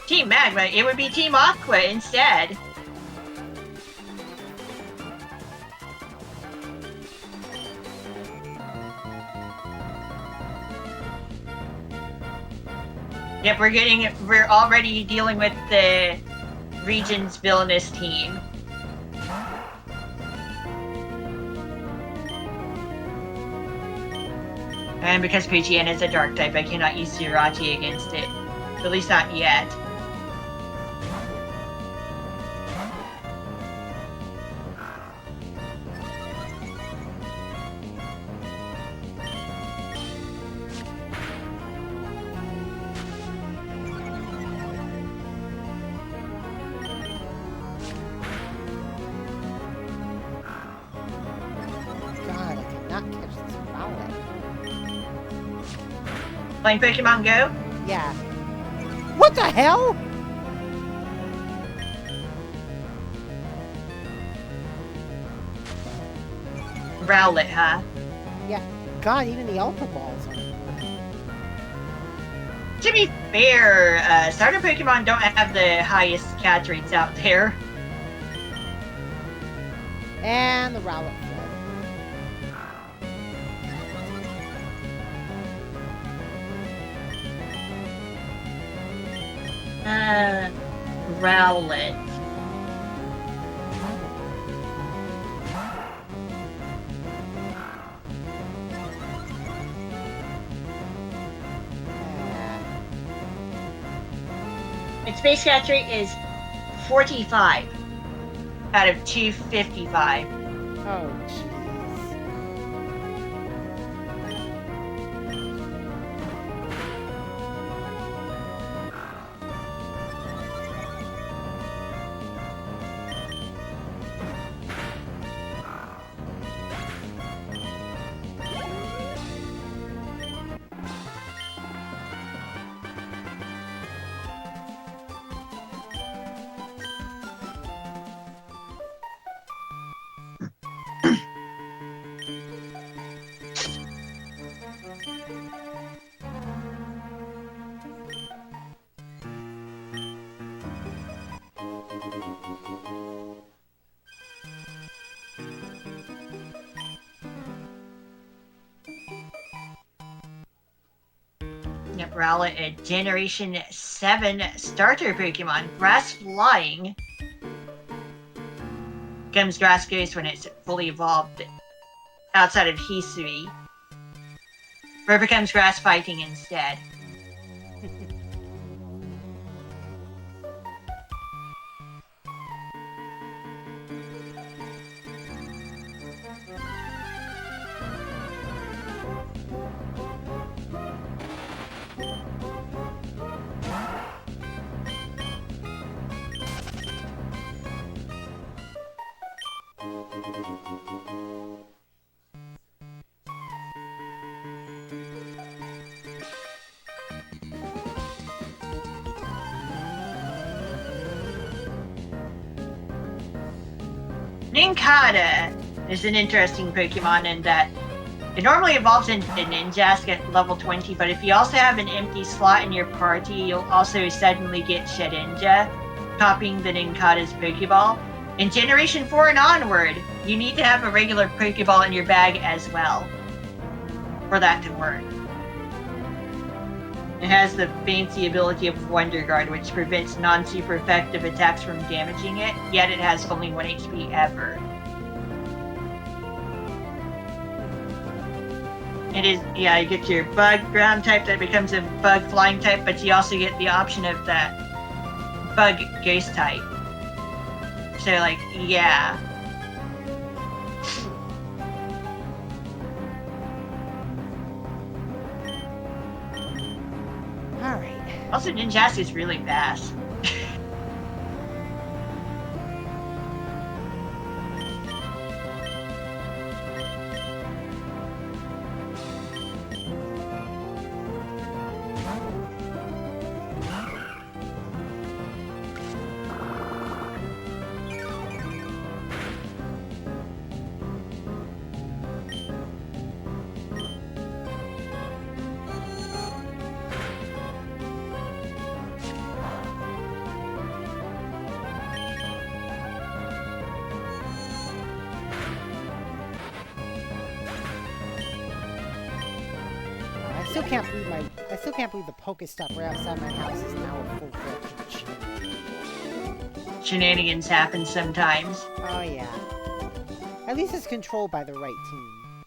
Team Magma, it would be Team Aqua instead. Yep, we're already dealing with the region's villainous team. And because Pidgeot is a dark type, I cannot use Zerachi against it. At least not yet. God, I cannot catch this Rowlet. Playing Pokemon Go? Yeah. What the hell? Rowlet, huh? Yeah. God, even the Ultra Balls are. To be fair, starter Pokemon don't have the highest catch rates out there. And the Rowlet fled. Rowlet. Its base catch rate is 45 out of 255. Oh, jeez. Yep, Rowlet, a Generation 7 starter Pokemon. Grass Flying. Becomes Grass Ghost when it's fully evolved outside of Hisui. Or it becomes Grass Fighting instead. Nincada is an interesting Pokemon in that it normally evolves into Ninjask at level 20, but if you also have an empty slot in your party, you'll also suddenly get Shedinja, copying the Nincada's Pokeball. In Generation 4 and onward, you need to have a regular Pokeball in your bag as well for that to work. It has the fancy ability of Wonder Guard, which prevents non-super effective attacks from damaging it, yet it has only 1 HP ever. It is, yeah, you get your Bug Ground type that becomes a Bug Flying type, but you also get the option of that Bug Ghost type. So, like, yeah. Alright. Also, Ninjask is really fast. I still can't believe the Pokestop right outside my house is now a full-fledged machine. Shenanigans happen sometimes. Oh yeah. At least it's controlled by the right team.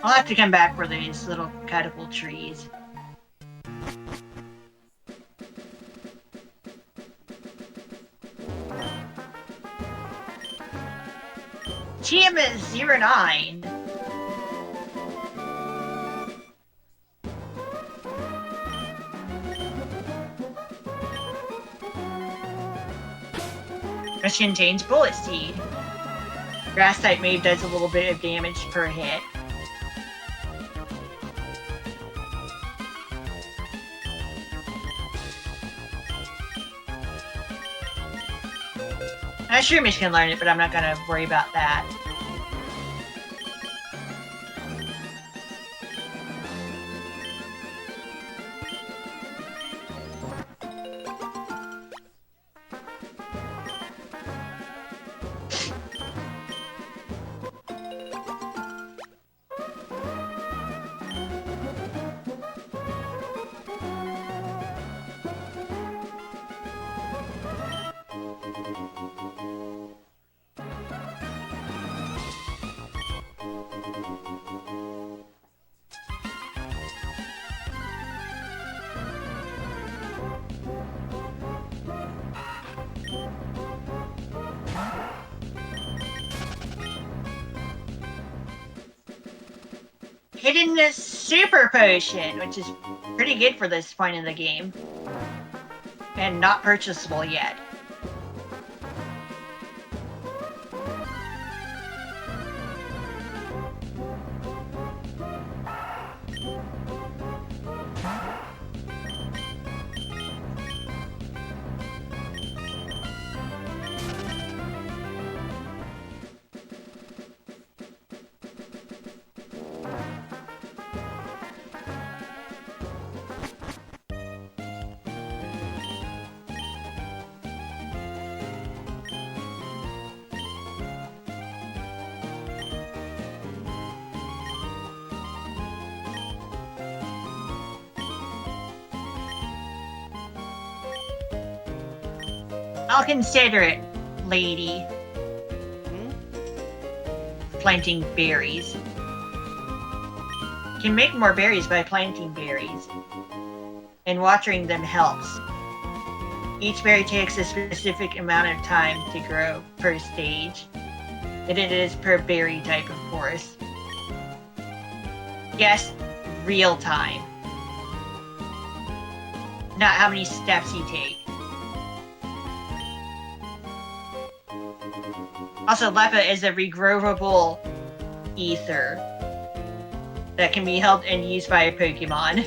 I'll have to come back for these little catapult trees. TM09. Which contains bullet seed. Grass type move does a little bit of damage per hit. Shroomish can learn it, but I'm not gonna worry about that. Hidden Super Potion, which is pretty good for this point in the game. And not purchasable yet. I'll consider it, lady. Planting berries. You can make more berries by planting berries. And watering them helps. Each berry takes a specific amount of time to grow per stage. And it is per berry type, of course. Yes, real time. Not how many steps you take. Also, Lepa is a regrowable ether that can be held and used by a Pokemon.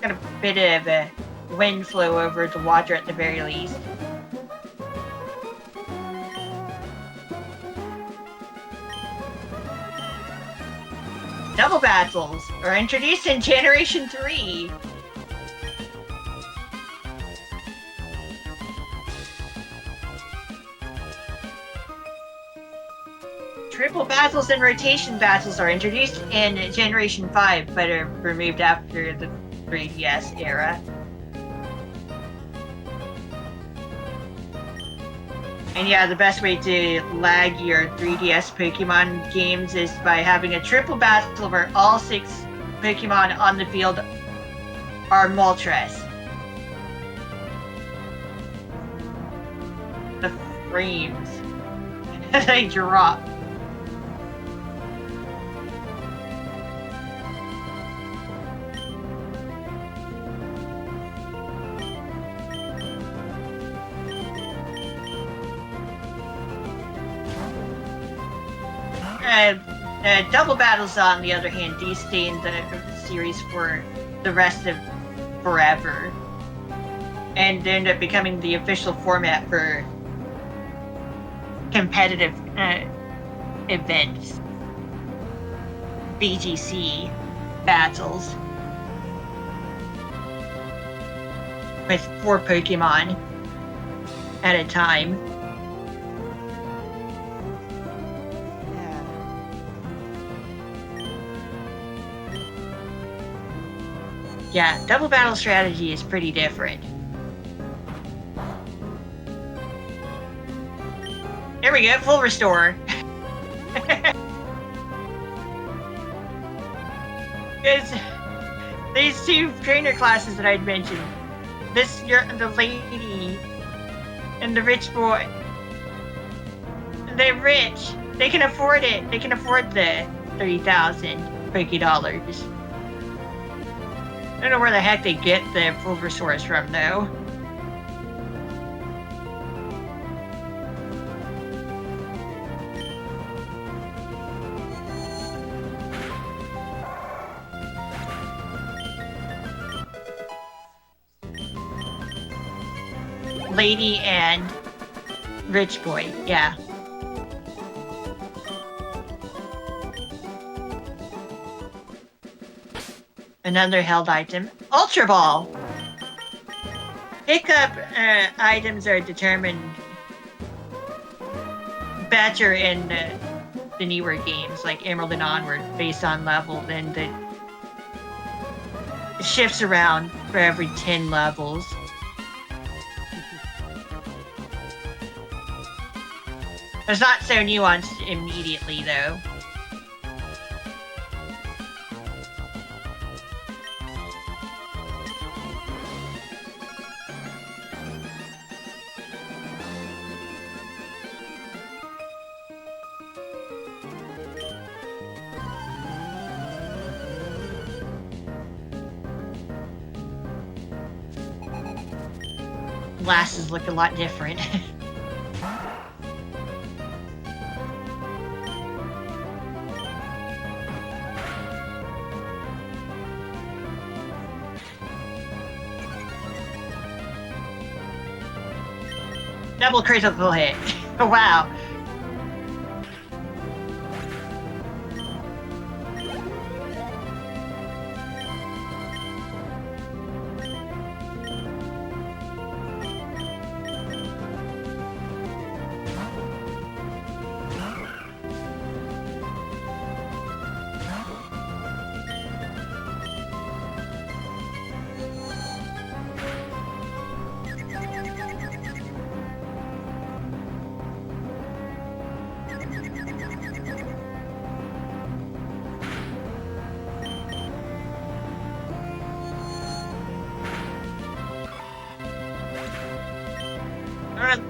Got a bit of wind flow over the water at the very least. Double battles are introduced in Generation 3. Triple battles and rotation battles are introduced in Generation 5, but are removed after the 3DS era. And yeah, the best way to lag your 3DS Pokemon games is by having a triple battle where all 6 Pokemon on the field are Moltres. The frames. They drop. Double battles, on the other hand, do stay in the series for the rest of forever, and end up becoming the official format for competitive events, BGC battles, with 4 Pokemon at a time. Yeah, double battle strategy is pretty different. Here we go, full restore. It's these two trainer classes that I'd mentioned. The lady and the rich boy. They're rich. They can afford it. They can afford the 30,000 Poké dollars. I don't know where the heck they get the full resource from, though. Lady and rich boy, yeah. Another held item. Ultra Ball! Pickup items are determined better in the newer games, like Emerald and onward, based on level, then it shifts around for every 10 levels. It's not so nuanced immediately, though. Glasses look a lot different. Double critical hit. Wow.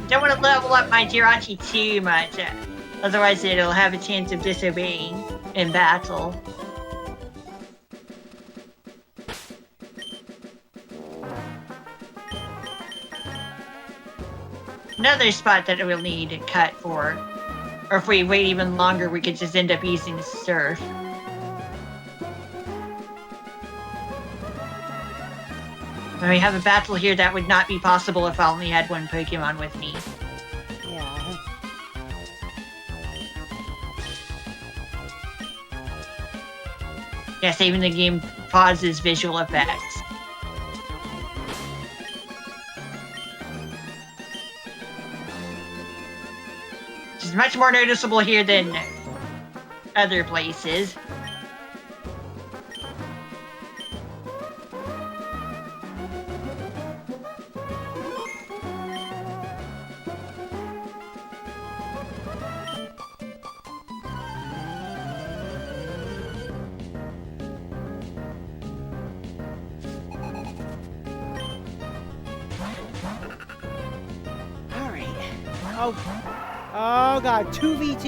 Don't want to level up my Jirachi too much, otherwise it'll have a chance of disobeying in battle. Another spot that we'll need to cut for, or if we wait even longer, we could just end up using Surf. When we have a battle here, that would not be possible if I only had one Pokemon with me. Yeah. Yeah, saving the game pauses visual effects. Which is much more noticeable here than other places. Oh god, 2v2!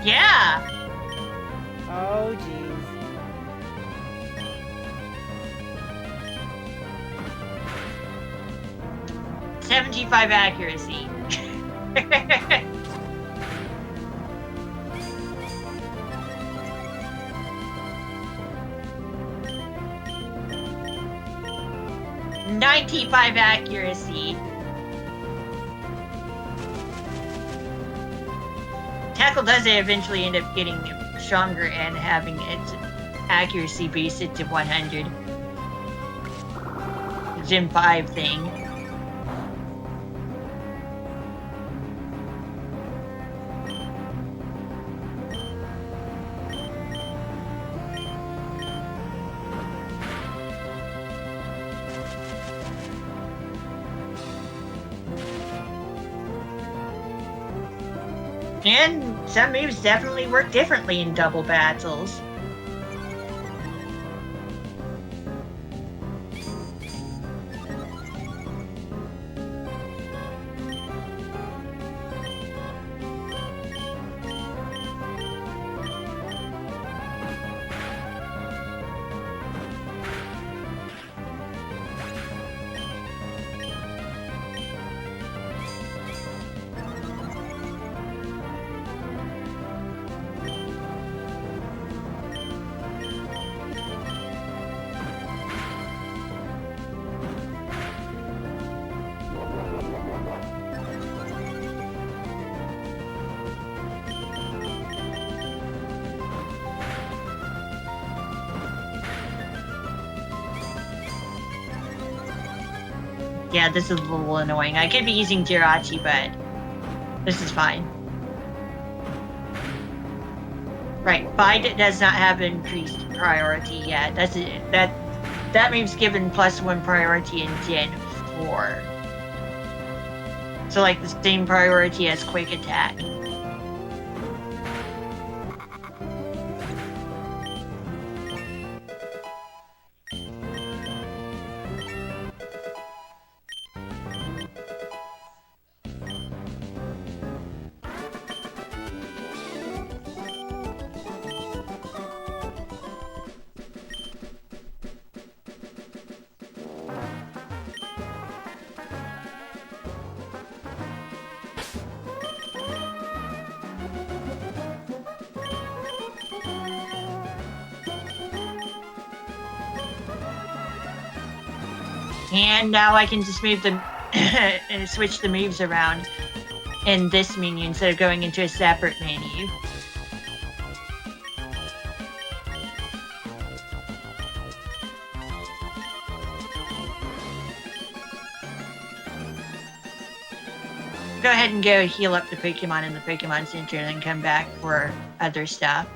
Yeah! Oh jeez. .75 accuracy. .95 accuracy. Tackle does eventually end up getting stronger and having its accuracy boosted to 100. Gym 5 thing. And some moves definitely work differently in double battles. Yeah, this is a little annoying. I could be using Jirachi, but this is fine. Right, Bide does not have increased priority yet. That's it. That move's given +1 priority in Gen 4. So like the same priority as Quick Attack. And now I can just move them and switch the moves around in this menu instead of going into a separate menu. Go ahead and go heal up the Pokemon in the Pokemon Center and then come back for other stuff.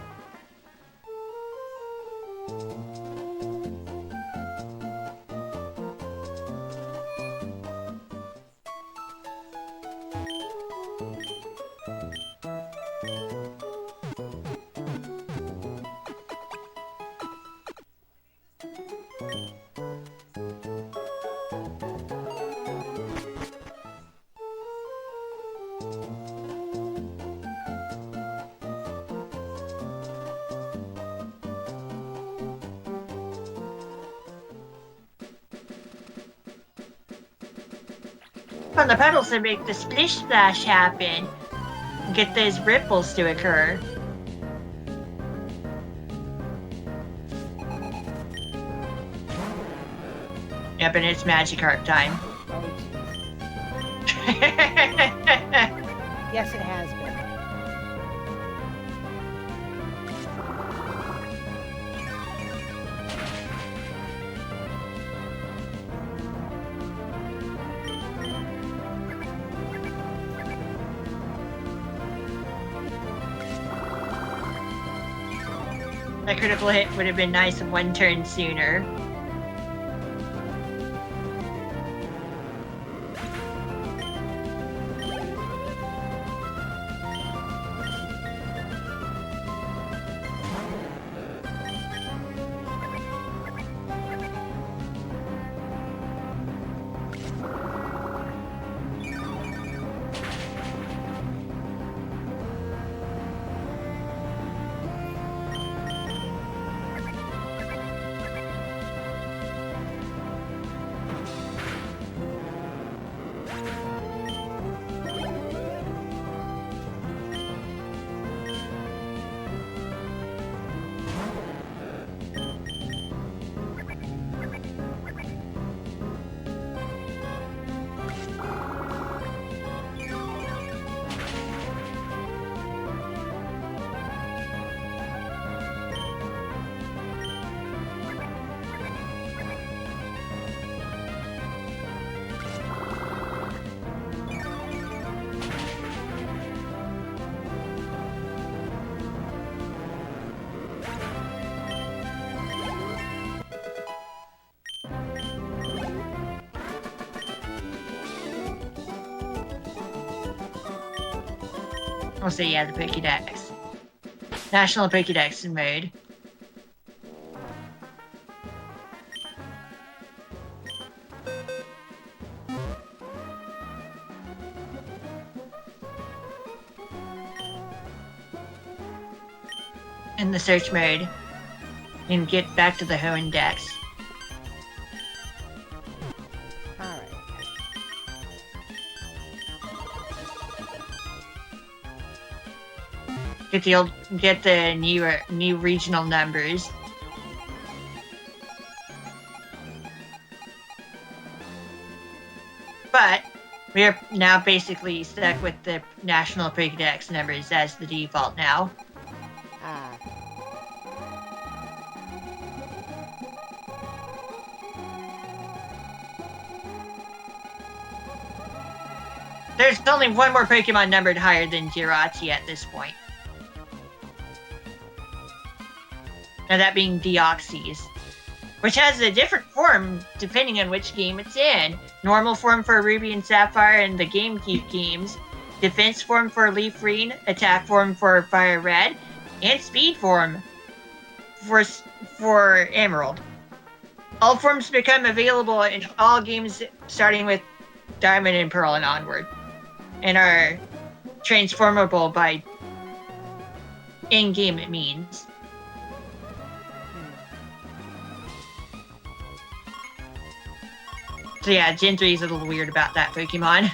On the pedals to make the splish splash happen. Get those ripples to occur. Yep, and it's Magikarp time. Yes, it has been. That critical hit would have been nice 1 turn sooner. I'll say, yeah, the Pokédex. National Pokédex mode. In the search mode. And get back to the Hoenn Dex. Alright. Get the new regional numbers. But we're now basically stuck with the national Pokédex numbers as the default now. Ah. There's only one more Pokemon numbered higher than Jirachi at this point. Now that being Deoxys, which has a different form depending on which game it's in. Normal form for Ruby and Sapphire in the GameCube games, defense form for Leaf Green, attack form for Fire Red, and speed form for Emerald. All forms become available in all games starting with Diamond and Pearl and onward, and are transformable by in-game means. So yeah, Gen 3 is a little weird about that Pokemon.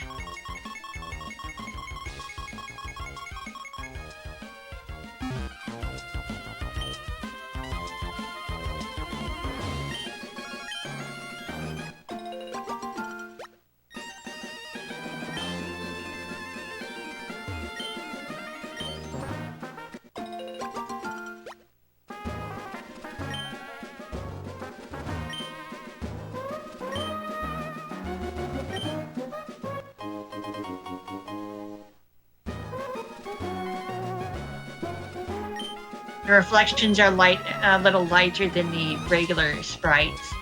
The reflections are a little lighter than the regular sprites.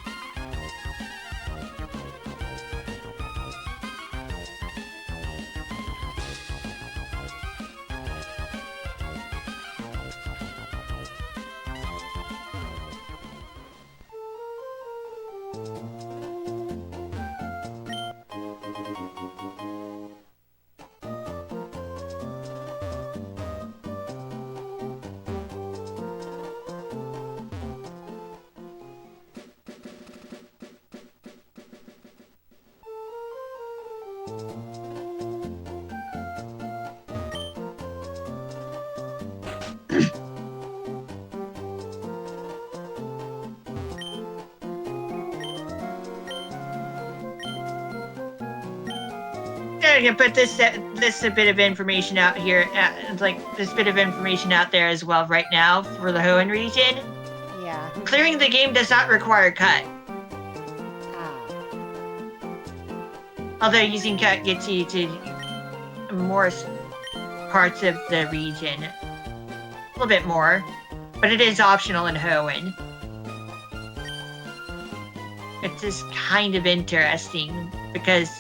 I can put this a bit of information out here, this bit of information out there as well right now for the Hoenn region. Yeah. Clearing the game does not require cut. Ah. Although using cut gets you to more parts of the region. A little bit more. But it is optional in Hoenn. It's just kind of interesting because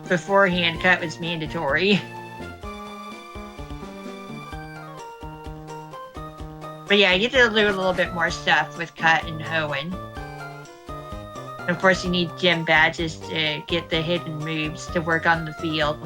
beforehand cut was mandatory. But yeah, you get to do a little bit more stuff with cut and Hoenn. And of course, you need gym badges to get the hidden moves to work on the field.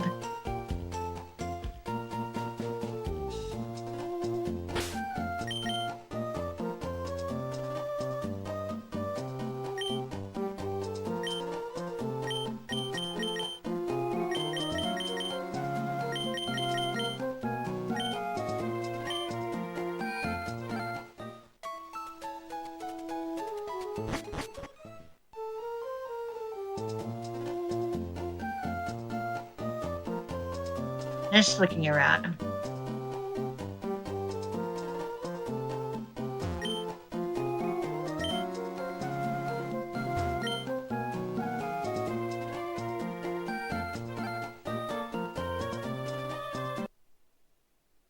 Just looking around.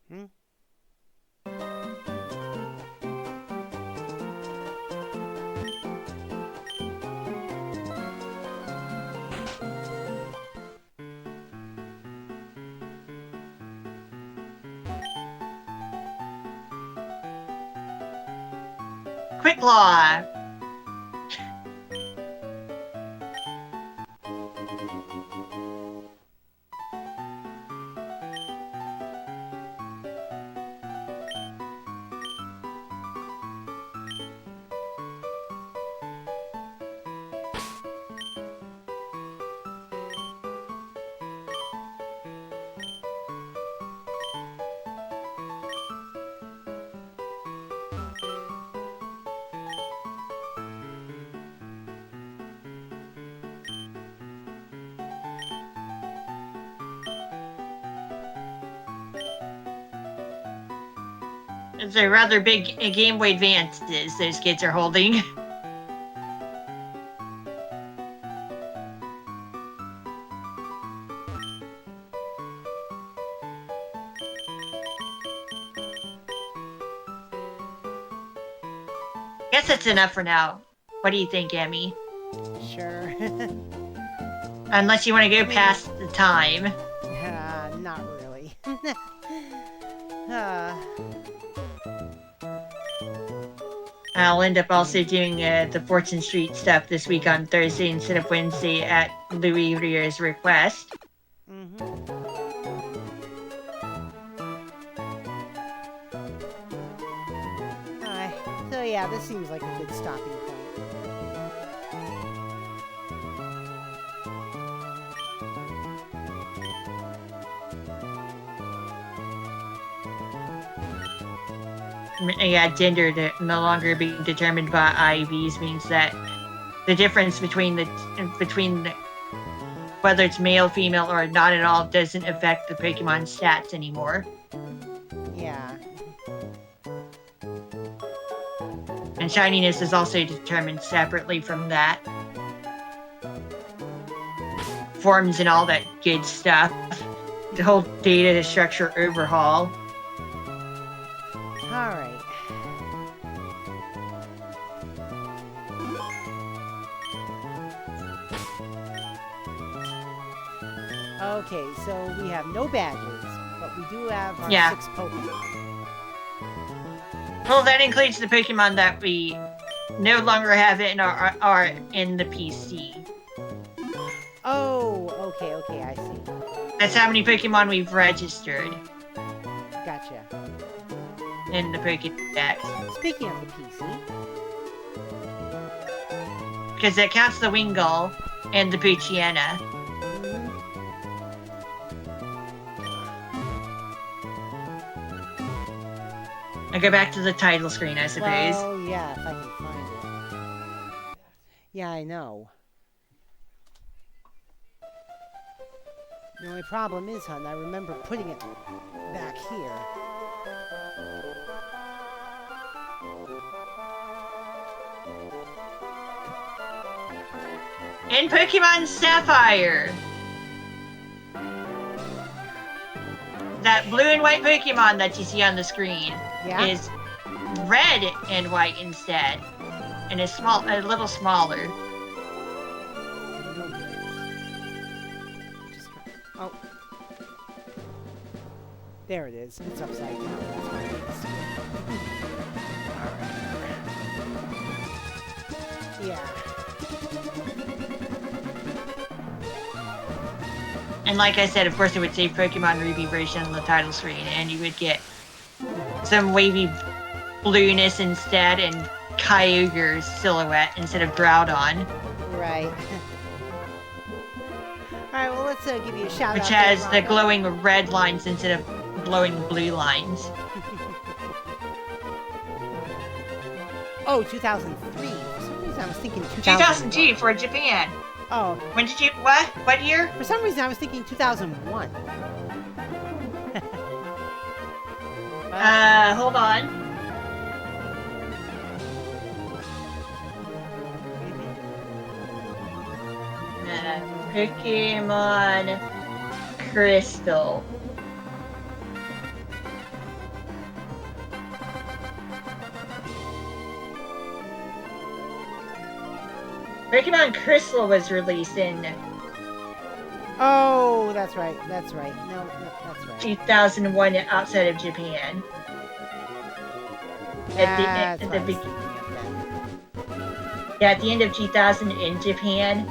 Hmm? Quick Claw. It's a rather big Game Boy Advances those kids are holding. Guess that's enough for now. What do you think, Emmy? Sure. Unless you want to go past the time. Not really. I'll end up also doing the Fortune Street stuff this week on Thursday instead of Wednesday at Louis Rier's request. So yeah, this seems like a good stopping point. Yeah, gender no longer being determined by IVs means that the difference between whether it's male, female, or not at all doesn't affect the Pokemon stats anymore. Yeah. And shininess is also determined separately from that. Forms and all that good stuff. The whole data structure overhaul. Alright. Okay, so we have no badges, but we do have our 6 Pokemon. Well, that includes the Pokemon that we no longer have in are in the PC. Oh, okay, I see. That's how many Pokemon we've registered. Gotcha. In the Pokédex. Speaking of the PC. Because that counts the Wingull and the Poochyena. I go back to the title screen, I suppose. Oh, yeah, if I can find it. Yeah, I know. The only problem is, hon, I remember putting it back here. In Pokemon Sapphire, that blue and white Pokemon that you see on the screen is red and white instead, and is a little smaller. Oh, there it is. It's upside down. Yeah. And like I said, of course, it would say Pokemon Ruby version on the title screen, and you would get some wavy blueness instead, and Kyogre's silhouette instead of Groudon. Right. Alright, well, let's give you a shout out. Which has the glowing red lines instead of glowing blue lines. Oh, 2003. For some reason, I was thinking 2002 for Japan. Oh. When did you... What? What year? For some reason, I was thinking 2001. Hold on. Pokemon Crystal. Pokemon Crystal was released in... Oh, that's right. That's right. No, that's right. 2001 outside of Japan. That's what I was thinking of then. Yeah, at the end of 2000 in Japan,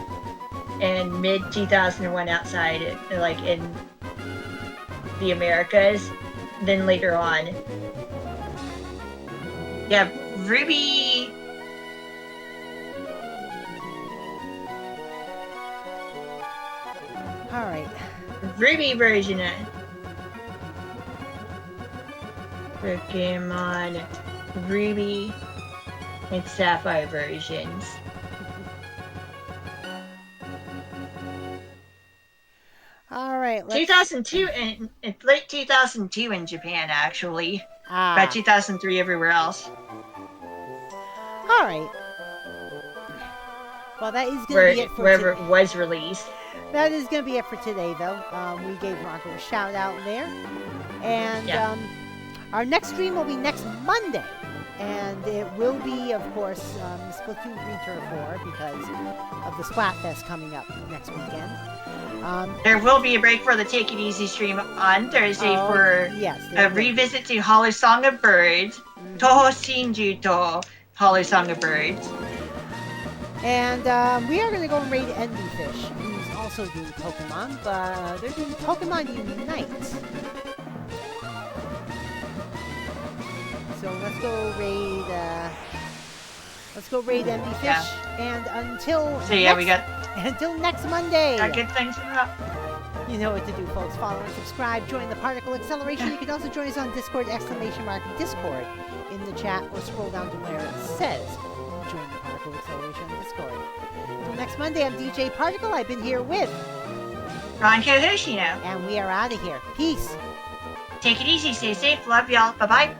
and mid 2001 outside, like in the Americas. Then later on, yeah, Ruby. All right. Ruby version of Pokemon Ruby and Sapphire versions. All right. 2002 and it's late 2002 in Japan, actually. About 2003 everywhere else. All right. Well, that is going to be it for wherever it was released. That is going to be it for today, though. We gave Ranko a shout out there. And our next stream will be next Monday. And it will be, of course, Splatoon 3 Turf 4 because of the Splatfest coming up next weekend. There will be a break for the Take It Easy stream on Thursday for a revisit to Hollow Song of Birds, Toho Shinju to Hollow Song of Birds. And we are going to go and raid Envyfish, who's also doing Pokemon, but they're doing Pokemon Unite. So let's go raid Envyfish. Yeah. And until until next Monday. Got good things up. You know what to do, folks. Follow and subscribe. Join the Particle Acceleration. You can also join us on Discord, !Discord in the chat, or scroll down to where it says join the Particle Acceleration on Discord. Until next Monday, I'm DJ Particle. I've been here with RankoHoshino. And we are out of here. Peace. Take it easy. Stay safe. Love y'all. Bye-bye.